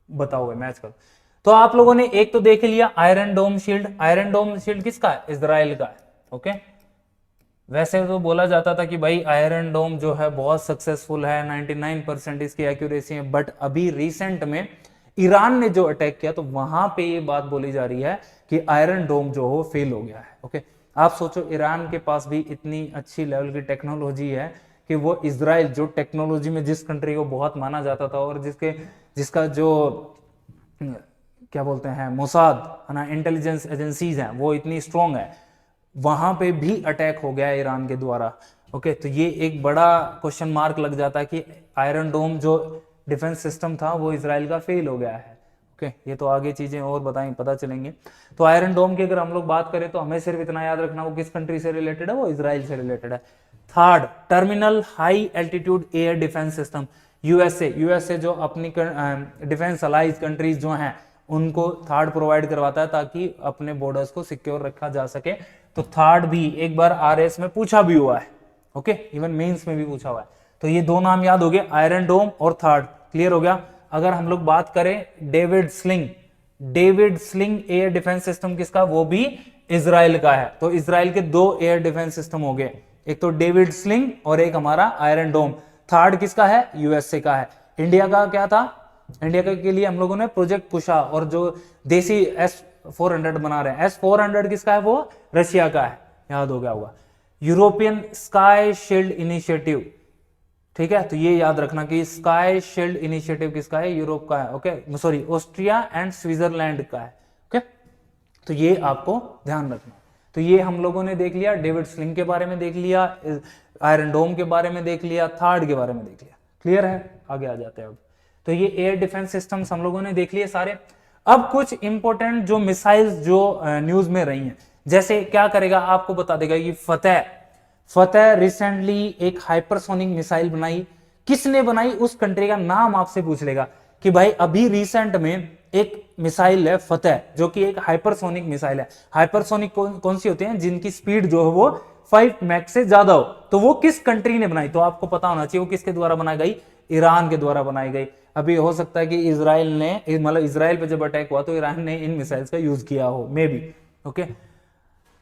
S1: बताओ मैच करो। तो आप लोगों ने एक तो देख लिया आयरन डोम शील्ड। आयरन डोम शील्ड किसका है, इजराइल का है। ओके, वैसे तो बोला जाता था कि भाई आयरन डोम जो है बहुत सक्सेसफुल है, 99% इसकी एक्यूरेसी है, बट अभी रिसेंट में ईरान ने जो अटैक किया तो वहां पे ये बात बोली जा रही है कि आयरन डोम जो हो फेल हो गया है। ओके, आप सोचो ईरान के पास भी इतनी अच्छी लेवल की टेक्नोलॉजी है कि वो इजराइल जो टेक्नोलॉजी में जिस कंट्री को बहुत माना जाता था और जिसका जो क्या बोलते हैं मोसाद है ना, इंटेलिजेंस एजेंसीज हैं, वो इतनी स्ट्रांग है, वहां पे भी अटैक हो गया ईरान के द्वारा। ओके, तो ये एक बड़ा क्वेश्चन मार्क लग जाता है कि आयरन डोम जो डिफेंस सिस्टम था वो इजराइल का फेल हो गया है। ओके, ये तो आगे चीजें और बताएंगे, पता चलेंगे। तो आयरन डोम की अगर हम लोग बात करें तो हमें सिर्फ इतना याद रखना, वो किस कंट्री से रिलेटेड है, वो इजराइल से रिलेटेड है। Third, terminal high altitude air defence system, USA जो अपनी डिफेंस अलाइज कंट्रीज जो हैं उनको थर्ड प्रोवाइड करवाता है ताकि अपने बॉर्डर्स को सिक्योर रखा जा सके। तो थर्ड भी एक बार आरएस में पूछा भी हुआ है, ओके, इवन मेंस में भी पूछा हुआ है। तो ये दो नाम याद हो गए, आयरन डोम और थर्ड, क्लियर हो गया। अगर हम लोग बात करें David sling air defence system किसका, वो भी इजराइल का है। तो इजराइल के दो एयर डिफेंस सिस्टम हो गए, एक तो डेविड स्लिंग और एक हमारा आयरन डोम। थर्ड किसका है, यूएसए का है। इंडिया का क्या था, इंडिया के लिए हम लोगों ने प्रोजेक्ट कुशा और जो देसी S-400 बना रहे हैं, S-400 किसका है, वो रशिया का है, याद हो गया होगा। यूरोपियन स्काई शील्ड इनिशिएटिव, ठीक है, तो ये याद रखना कि स्काई शील्ड इनिशिएटिव किसका है, यूरोप का है, okay, sorry Austria and Switzerland का है, ओके। तो ये आपको ध्यान रखना। तो ये हम लोगों ने देख लिया, डेविड स्लिंग के बारे में देख लिया, आयरन डोम के बारे में देख लिया, थर्ड के बारे में देख लिया, क्लियर है। आगे आ जाते हैं अब। तो ये एयर डिफेंस सिस्टम्स हम लोगों ने देख लिए सारे। अब कुछ इंपॉर्टेंट जो मिसाइल्स जो न्यूज में रही हैं, जैसे क्या करेगा, आपको बता देगा कि फतेह रिसेंटली एक हाइपरसोनिक मिसाइल बनाई। किसने बनाई, उस कंट्री का नाम आपसे पूछ लेगा कि भाई अभी रिसेंट में एक मिसाइल है फतेह, जो कि एक हाइपरसोनिक मिसाइल है। हाइपरसोनिक कौन सी होती है, जिनकी स्पीड जो है वो 5 मैक से ज्यादा हो। तो वो किस कंट्री ने बनाई, तो आपको पता होना चाहिए वो किसके द्वारा बनाई गई, ईरान के द्वारा बनाई गई। अभी हो सकता है कि इजराइल ने, मतलब इजराइल पे जब अटैक हुआ तो ईरान ने इन मिसाइल्स का यूज किया हो, मे बी, ओके।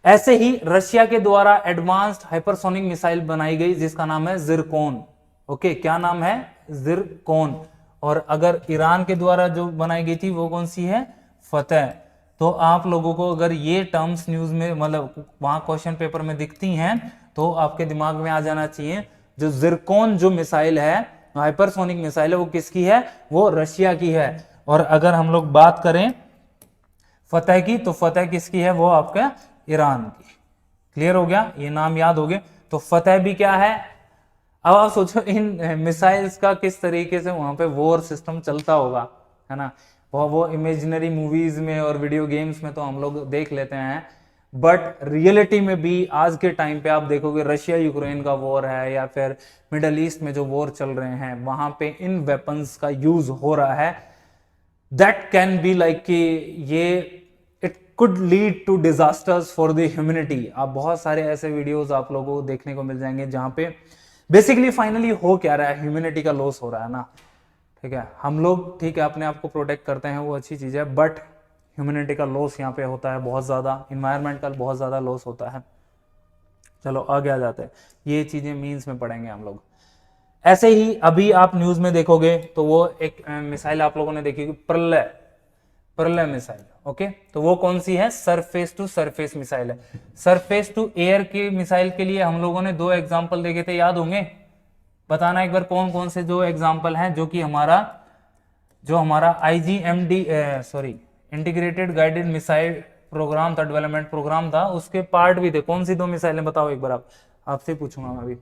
S1: ऐसे ही रशिया के द्वारा एडवांस्ड हाइपरसोनिक मिसाइल बनाई गई जिसका नाम है जिरकोन, ओके, क्या नाम है, जिरकोन। और अगर ईरान के द्वारा जो बनाई गई थी वो कौन सी है, फतेह। तो आप लोगों को अगर ये टर्म्स न्यूज में, मतलब वहां क्वेश्चन पेपर में दिखती हैं, तो आपके दिमाग में आ जाना चाहिए जो जिरकोन जो मिसाइल है, हाइपरसोनिक मिसाइल है, वो किसकी है, वो रशिया की है। और अगर हम लोग बात करें फतेह की, तो फतेह किसकी है, वो आपका ईरान की। क्लियर हो गया, ये नाम याद हो गए। तो फतेह भी क्या है। अब आप सोचो इन मिसाइल्स का किस तरीके से वहां पे वॉर सिस्टम चलता होगा, है ना। वो इमेजिनरी मूवीज में और वीडियो गेम्स में तो हम लोग देख लेते हैं, बट रियलिटी में भी आज के टाइम पे आप देखोगे रशिया यूक्रेन का वॉर है या फिर मिडल ईस्ट में जो वॉर चल रहे हैं, वहां पे इन वेपन्स का यूज हो रहा है। दैट कैन बी लाइक कि ये it could lead to disasters for the humanity. आप बहुत सारे ऐसे वीडियोस आप लोगों को देखने को मिल जाएंगे जहां पे बेसिकली फाइनली हो क्या रहा है, ह्यूमैनिटी का लॉस हो रहा है ना, ठीक है। हम लोग ठीक है अपने आप को प्रोटेक्ट करते हैं, वो अच्छी चीज है, बट ह्यूमैनिटी का लॉस यहाँ पे होता है बहुत ज्यादा, इन्वायरमेंट का बहुत ज्यादा लॉस होता है। चलो आगे आ जाते हैं, ये चीजें मीन्स में पढ़ेंगे हम लोग। ऐसे ही अभी आप न्यूज में देखोगे तो वो एक मिसाइल आप लोगों ने देखी, प्रलय मिसाइल, ओके। तो वो कौन सी है, सरफेस टू सरफेस मिसाइल है। सरफेस टू एयर की मिसाइल के लिए हम लोगों ने 2 एग्जांपल देखे थे, याद होंगे, बताना एक बार कौन कौन से 2 एग्जांपल हैं, जो कि हमारा IGMD sorry integrated guided missile programme था, डेवलपमेंट प्रोग्राम था, उसके पार्ट भी थे। कौन सी 2 मिसाइलें बताओ एक बार, आपसे पूछूंगा मैं अभी,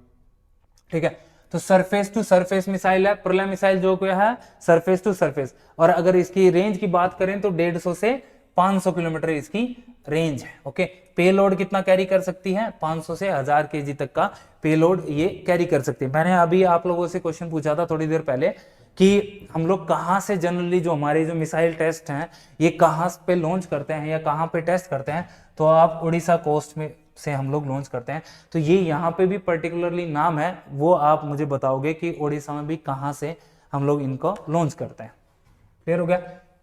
S1: ठीक है। तो सरफेस टू सरफेस मिसाइल है, प्रलय मिसाइल जो क्या है, सरफेस टू सरफेस। और अगर इसकी रेंज की बात करें तो 150 से 500 किलोमीटर इसकी रेंज है, ओके। पेलोड कितना कैरी कर सकती है, 500 से 1000 kg तक का पेलोड ये कैरी कर सकती है। मैंने अभी आप लोगों से क्वेश्चन पूछा था थोड़ी देर पहले कि हम लोग कहाँ से जनरली जो हमारे जो मिसाइल टेस्ट हैं ये कहाँ पे लॉन्च करते हैं या कहाँ पे टेस्ट करते हैं, तो आप उड़ीसा कोस्ट में से हम लोग लॉन्च करते हैं। तो ये यहाँ पे भी पर्टिकुलरली नाम है, वो आप मुझे बताओगे कि उड़ीसा में भी कहाँ से हम लोग इनको लॉन्च करते हैं। क्लियर हो गया।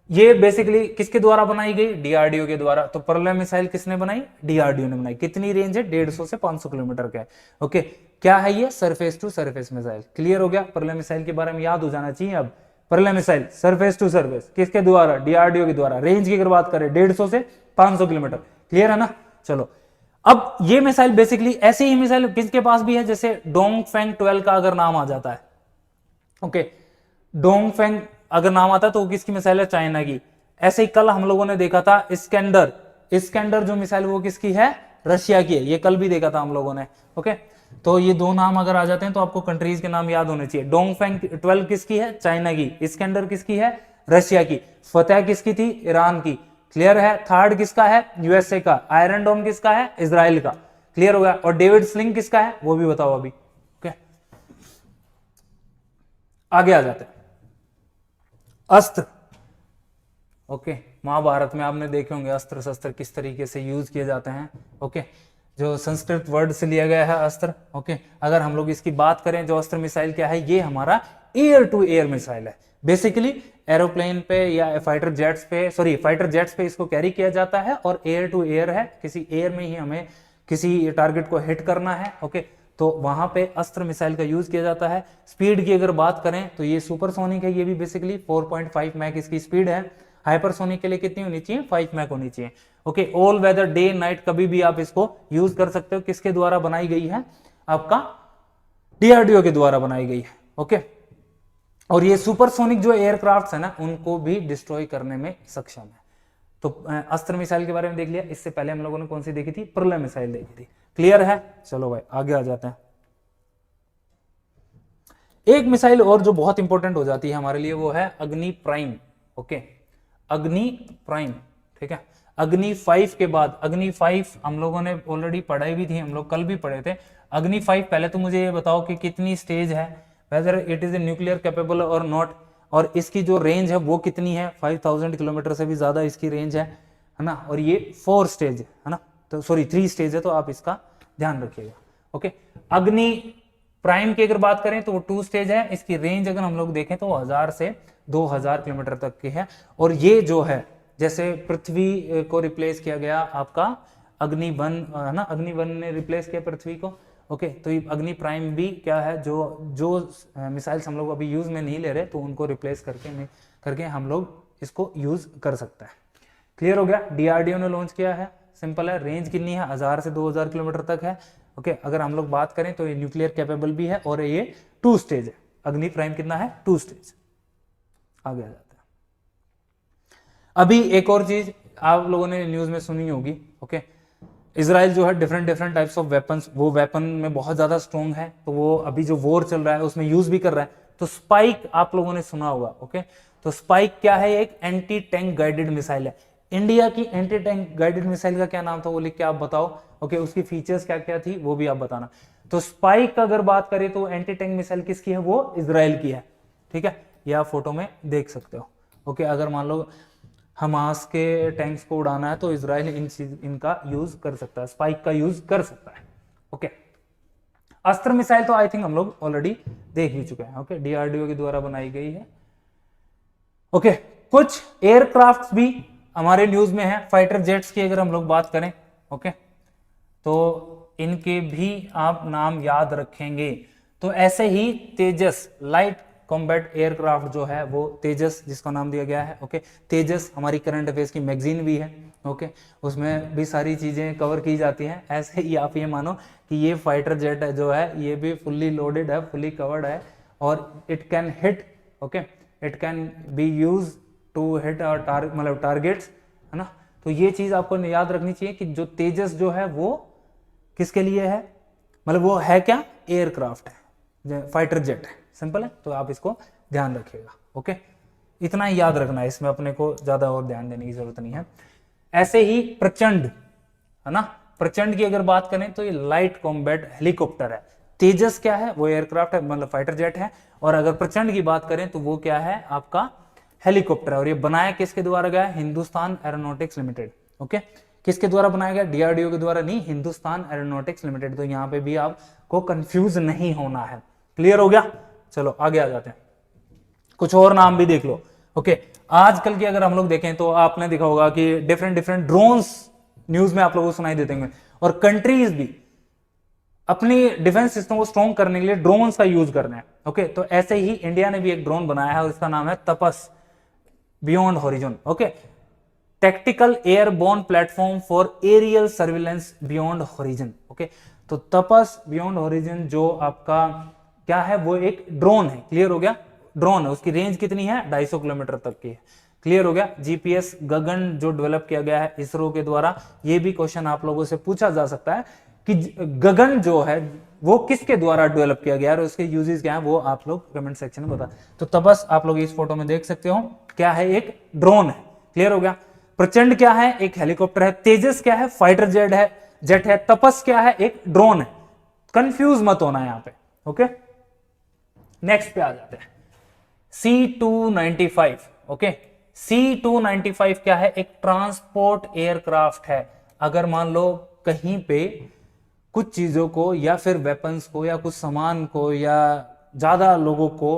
S1: ये बेसिकली किसके द्वारा बनाई गई, डीआरडीओ के द्वारा। तो प्रलय मिसाइल किसने बनाई, डीआरडीओ ने बनाई। कितनी रेंज है, 150 से 500 किलोमीटर का है, ओके। क्या है ये, surface to surface missile. Clear हो गया, प्रलय मिसाइल के बारे में याद हो जाना चाहिए। अब प्रलय मिसाइल सरफेस टू सरफेस किसके द्वारा, डीआरडीओ के द्वारा। रेंज की अगर बात करें 150 से 500 किलोमीटर, क्लियर है ना। चलो अब ये मिसाइल बेसिकली ऐसे ही मिसाइल किसके पास भी है, जैसे डोंगफेंग 12 का अगर नाम आ जाता है, ओके, डोंगफेंग अगर नाम आता है तो वो किसकी मिसाइल है, चाइना की। ऐसे ही कल हम लोगों ने देखा था इस्कैंडर जो मिसाइल वो किसकी है, रशिया की है। ये कल भी देखा था हम लोगों ने, ओके। तो ये 2 नाम अगर आ जाते हैं तो आपको कंट्रीज के नाम याद होने चाहिए। डोंगफेंग 12 किसकी है, चाइना की। इस्कैंडर किसकी है, रशिया की। फतेह किसकी थी? ईरान की। क्लियर है? थर्ड किसका है? यूएसए का। आयरन डोम किसका है? इजराइल का। क्लियर हो गया? और डेविड स्लिंग किसका है वो भी बताओ अभी। ओके, आगे आ जाते हैं। अस्त्र। ओके, महाभारत में आपने देखे होंगे अस्त्र शस्त्र किस तरीके से यूज किए जाते हैं। ओके, जो संस्कृत वर्ड से लिया गया है अस्त्र। ओके, अगर हम लोग इसकी बात करें, जो अस्त्र मिसाइल क्या है, ये हमारा एयर टू एयर मिसाइल है। बेसिकली एरोप्लेन पे या फाइटर जेट्स पे, सॉरी फाइटर जेट्स पे इसको कैरी किया जाता है, और एयर टू एयर है, किसी एयर में ही हमें किसी टारगेट को हिट करना है। ओके, तो वहां पे अस्त्र मिसाइल का यूज किया जाता है। स्पीड की अगर बात करें तो ये सुपरसोनिक है, ये भी बेसिकली 4.5 मैक इसकी स्पीड है। हाइपरसोनिक के लिए कितनी होनी चाहिए? 5 मैक होनी चाहिए। Okay, all weather, day night, कभी भी आप इसको यूज कर सकते हो। किसके द्वारा बनाई गई है? आपका डीआरडीओ के द्वारा बनाई गई है। ओके, और ये सुपरसोनिक जो एयरक्राफ्ट है ना, उनको भी डिस्ट्रॉय करने में सक्षम है। तो अस्त्र मिसाइल के बारे में देख लिया। इससे पहले हम लोगों ने कौन सी देखी थी? प्रलय मिसाइल देखी थी। क्लियर है? चलो भाई आगे आ जाते हैं। एक मिसाइल और जो बहुत इंपॉर्टेंट हो जाती है हमारे लिए, वो है अग्नि प्राइम। ओके, अग्नि प्राइम, ठीक है। अग्नि 5 के बाद, अग्नि 5 हम लोगों ने ऑलरेडी पढ़ाई भी थी, हम लोग कल भी पढ़े थे। अग्नि 5, पहले तो मुझे ये बताओ कि कितनी स्टेज है, whether it is a nuclear capable और नॉट, और इसकी जो रेंज है वो कितनी है? 5000 किलोमीटर से भी ज्यादा इसकी रेंज है ना। और ये 4 स्टेज है ना, तो सॉरी 3 स्टेज है, तो आप इसका ध्यान रखिएगा। ओके, अग्नि प्राइम की अगर बात करें तो वो 2 स्टेज है। इसकी रेंज अगर हम लोग देखें तो 1000 से 2000 किलोमीटर तक की है। और ये जो है, जैसे पृथ्वी को रिप्लेस किया गया आपका अग्नि 1 है ना, अग्नि 1 ने रिप्लेस किया पृथ्वी को। ओके, तो ये अग्नि प्राइम भी क्या है, जो मिसाइल्स हम लोग अभी यूज में नहीं ले रहे, तो उनको रिप्लेस करके हम लोग इसको यूज कर सकते हैं। क्लियर हो गया? डीआरडीओ ने लॉन्च किया है, सिंपल है। रेंज कितनी है? 1000 से 2000 किलोमीटर तक है। ओके, अगर हम लोग बात करें तो ये न्यूक्लियर कैपेबल भी है, और ये 2 स्टेज है। अग्नि प्राइम कितना है? 2 स्टेज। आगे आ जाता है। अभी एक और चीज आप लोगों ने न्यूज में सुनी होगी। ओके, इजराइल जो है डिफरेंट टाइप्स ऑफ वेपन्स, वो वेपन में बहुत ज्यादा स्ट्रॉन्ग है, तो वो अभी जो वॉर चल रहा है उसमें यूज भी कर रहा है। तो स्पाइक आप लोगों ने सुना होगा। ओके, तो स्पाइक क्या है? एक एंटी टैंक गाइडेड मिसाइल है। इंडिया की एंटी टैंक गाइडेड मिसाइल का क्या नाम था वो लिख के आप बताओ। ओके, उसकी फीचर्स क्या क्या थी वो भी आप बताना। तो स्पाइक का अगर बात करें तो एंटी टैंक मिसाइल किसकी है? वो इजराइल की है। ठीक है, ये आप फोटो में देख सकते हो। ओके, अगर मान लो हमास के टैंक्स को उड़ाना है तो इजराइल इनका यूज कर सकता है, स्पाइक का यूज कर सकता है। ओके, अस्त्र मिसाइल तो आई थिंक हम लोग ऑलरेडी देख ही चुके हैं। ओके, डीआरडीओ के द्वारा बनाई गई है। ओके, कुछ एयरक्राफ्ट भी हमारे न्यूज में है। फाइटर जेट्स की अगर हम लोग बात करें, ओके, तो इनके भी आप नाम याद रखेंगे। तो ऐसे ही तेजस लाइट कॉम्बैट एयरक्राफ्ट जो है वो तेजस, जिसका नाम दिया गया है। ओके, तेजस हमारी करंट अफेयर्स की मैगजीन भी है। ओके, उसमें भी सारी चीजें कवर की जाती हैं। ऐसे ही आप ये मानो कि ये फाइटर जेट है जो है, ये भी फुल्ली लोडेड है, फुल्ली कवर्ड है, और it can hit, okay, it can be use to hit मतलब टारगेट्स, है ना। तो ये चीज आपको याद रखनी चाहिए कि जो तेजस जो है वो किसके लिए है, मतलब वो है क्या? एयरक्राफ्ट है, फाइटर जेट है। सिंपल है, तो आप इसको ध्यान रखिएगा। ओके, इतना ही याद रखना है, इसमें अपने को ज्यादा और ध्यान देने की जरूरत नहीं है। ऐसे ही प्रचंड, है ना, प्रचंड की अगर बात करें तो ये लाइट कॉम्बैट हेलीकॉप्टर है। तेजस क्या है? वो एयरक्राफ्ट है, मतलब फाइटर जेट है। और अगर प्रचंड की बात करें तो वो क्या है? आपका हेलीकॉप्टर है। और ये बनाया किसके द्वारा गया? Hindustan aeronautics limited. ओके, किसके द्वारा बनाया गया? डीआरडीओ के द्वारा नहीं, हिंदुस्तान एरोनॉटिक्स लिमिटेड। तो यहां पे भी आपको कंफ्यूज नहीं होना है। क्लियर हो गया? चलो आगे आ जाते हैं, कुछ और नाम भी देख लो। ओके, आजकल की अगर हम लोग देखें तो आपने देखा होगा कि डिफरेंट ड्रोन्स न्यूज में आप लोगों को सुनाई देते हैं, और कंट्रीज भी अपनी डिफेंस सिस्टम को स्ट्रॉन्ग करने के लिए ड्रोन्स का यूज कर रहे हैं। ओके, तो ऐसे ही इंडिया ने भी एक ड्रोन बनाया है और इसका नाम है Tapas beyond horizon. Okay, tactical airborne platform for aerial surveillance beyond horizon. Okay, तो तपस बियॉन्ड हॉरिजन जो आपका क्या है? वो एक ड्रोन है। क्लियर हो गया? ड्रोन है, उसकी रेंज कितनी है? 250 किलोमीटर तक की है। क्लियर हो गया? जीपीएस गगन जो डेवलप किया गया है इसरो के द्वारा। ये भी क्वेश्चन आप लोगों से पूछा जा सकता है कि गगन जो है, वो किसके द्वारा डेवलप किया गया और उसके यूजेस क्या है वो आप लोग कमेंट सेक्शन में बता। तो तपस आप लोग इस फोटो में देख सकते हो क्या है, एक ड्रोन है, क्लियर हो गया। प्रचंड क्या है, एक हेलीकॉप्टर है। तेजस क्या है, फाइटर जेट है। तपस क्या है, एक ड्रोन है। कंफ्यूज मत होना यहां पे, ओके। नेक्स्ट पे आ जाते हैं, C-295, ओके। C-295 क्या है, एक ट्रांसपोर्ट एयरक्राफ्ट है। अगर मान लो कहीं पे कुछ चीजों को या फिर वेपन्स को या कुछ सामान को या ज्यादा लोगों को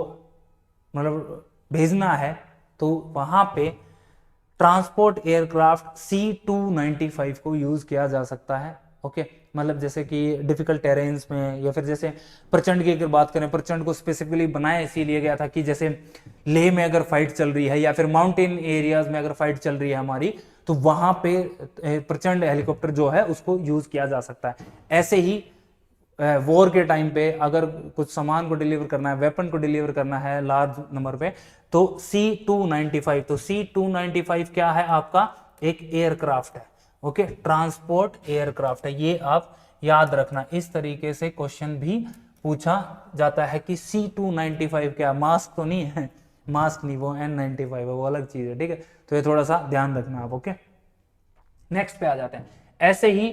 S1: मतलब भेजना है तो वहां पे ट्रांसपोर्ट एयरक्राफ्ट C-295 को यूज किया जा सकता है, ओके। मतलब जैसे कि डिफिकल्ट टेरेन्स में, या फिर जैसे प्रचंड की अगर बात करें, प्रचंड को स्पेसिफिकली बनाया इसीलिए गया था कि जैसे लेह में अगर फाइट चल रही है या फिर माउंटेन एरियाज में अगर फाइट चल रही है हमारी, तो वहां पे प्रचंड हेलीकॉप्टर जो है उसको यूज किया जा सकता है। ऐसे ही वॉर के टाइम पे अगर कुछ सामान को डिलीवर करना है, वेपन को डिलीवर करना है लार्ज नंबर पे, तो C-295, तो C-295 क्या है आपका, एक एयरक्राफ्ट है, ओके। ट्रांसपोर्ट एयरक्राफ्ट है, ये आप याद रखना। इस तरीके से क्वेश्चन भी पूछा जाता है कि C-295 क्या, मास्क तो नहीं है, मास्क नहीं, वो N95 है, वो अलग चीज है, ठीक है। तो ये थोड़ा सा ध्यान रखना आप, ओके। नेक्स्ट पे आ जाते हैं। ऐसे ही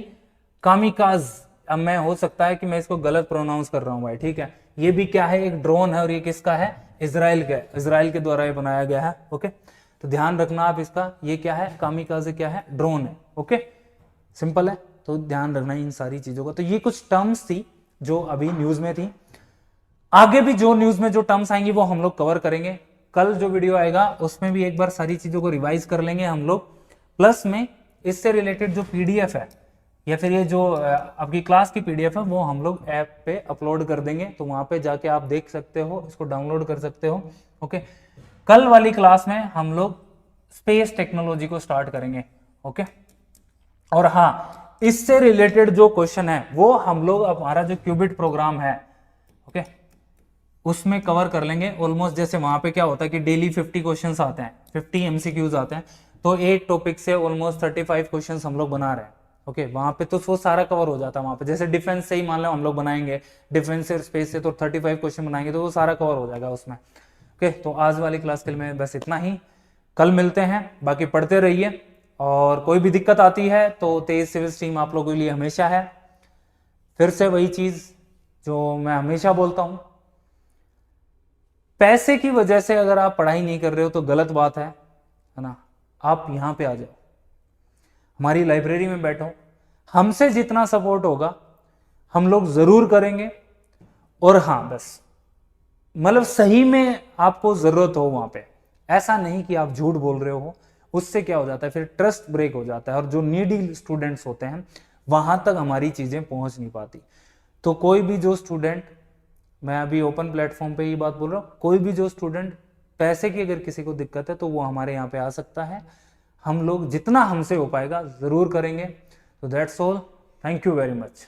S1: कामिकाज, अब मैं हो सकता है कि मैं इसको गलत प्रोनाउंस कर रहा हूं भाई, ठीक है। ये भी क्या है, एक ड्रोन है, और ये किसका है, इजराइल का, इजराइल के द्वारा ये बनाया गया है, ओके। तो ध्यान रखना आप इसका, ये क्या है, कामिकाजे क्या है, ड्रोन है, ओके। सिंपल है, तो ध्यान रखना इन सारी चीजों का। तो ये कुछ टर्म्स थी जो अभी न्यूज में थी। आगे भी जो न्यूज में जो टर्म्स आएंगी वो हम लोग कवर करेंगे। कल जो वीडियो आएगा उसमें भी एक बार सारी चीजों को रिवाइज कर लेंगे हम लोग। प्लस में इससे रिलेटेड जो पीडीएफ है या फिर ये जो आपकी क्लास की पीडीएफ है वो हम लोग ऐप पे अपलोड कर देंगे, तो वहां पे जाके आप देख सकते हो, इसको डाउनलोड कर सकते हो, ओके। कल वाली क्लास में हम लोग स्पेस टेक्नोलॉजी को स्टार्ट करेंगे, ओके। और हाँ, इससे रिलेटेड जो क्वेश्चन है वो हम लोग, हमारा जो क्यूबिट प्रोग्राम है, ओके, उसमें कवर कर लेंगे ऑलमोस्ट। जैसे वहां पे क्या होता है कि डेली 50 क्वेश्चंस आते हैं, 50 एमसीक्यूज आते हैं, तो एक टॉपिक से ऑलमोस्ट 35 क्वेश्चंस हम लोग बना रहे हैं, ओके। वहां पे तो वो सारा कवर हो जाता है। वहां पे जैसे डिफेंस से ही मान लो हम लोग बनाएंगे, डिफेंस से स्पेस से तो 35 क्वेश्चन बनाएंगे, तो वो सारा कवर हो जाएगा उसमें, ओके। तो आज वाली क्लास के लिए बस इतना ही, कल मिलते हैं, बाकी पढ़ते रहिए। और कोई भी दिक्कत आती है तो तेज सिविल स्ट्रीम आप लोगों के लिए हमेशा है। फिर से वही चीज जो मैं हमेशा बोलता हूं, पैसे की वजह से अगर आप पढ़ाई नहीं कर रहे हो तो गलत बात है ना। आप यहां पे आ जाओ, हमारी लाइब्रेरी में बैठो, हमसे जितना सपोर्ट होगा हम लोग जरूर करेंगे। और हाँ, बस मतलब सही में आपको जरूरत हो वहां पे, ऐसा नहीं कि आप झूठ बोल रहे हो, उससे क्या हो जाता है फिर ट्रस्ट ब्रेक हो जाता है, और जो नीडी स्टूडेंट्स होते हैं वहां तक हमारी चीजें पहुंच नहीं पाती। तो कोई भी जो स्टूडेंट, मैं अभी ओपन प्लेटफॉर्म पे ही बात बोल रहा हूँ, कोई भी जो स्टूडेंट पैसे की अगर किसी को दिक्कत है तो वो हमारे यहाँ पे आ सकता है। हम लोग जितना हमसे हो पाएगा जरूर करेंगे। तो that's all, thank you very much.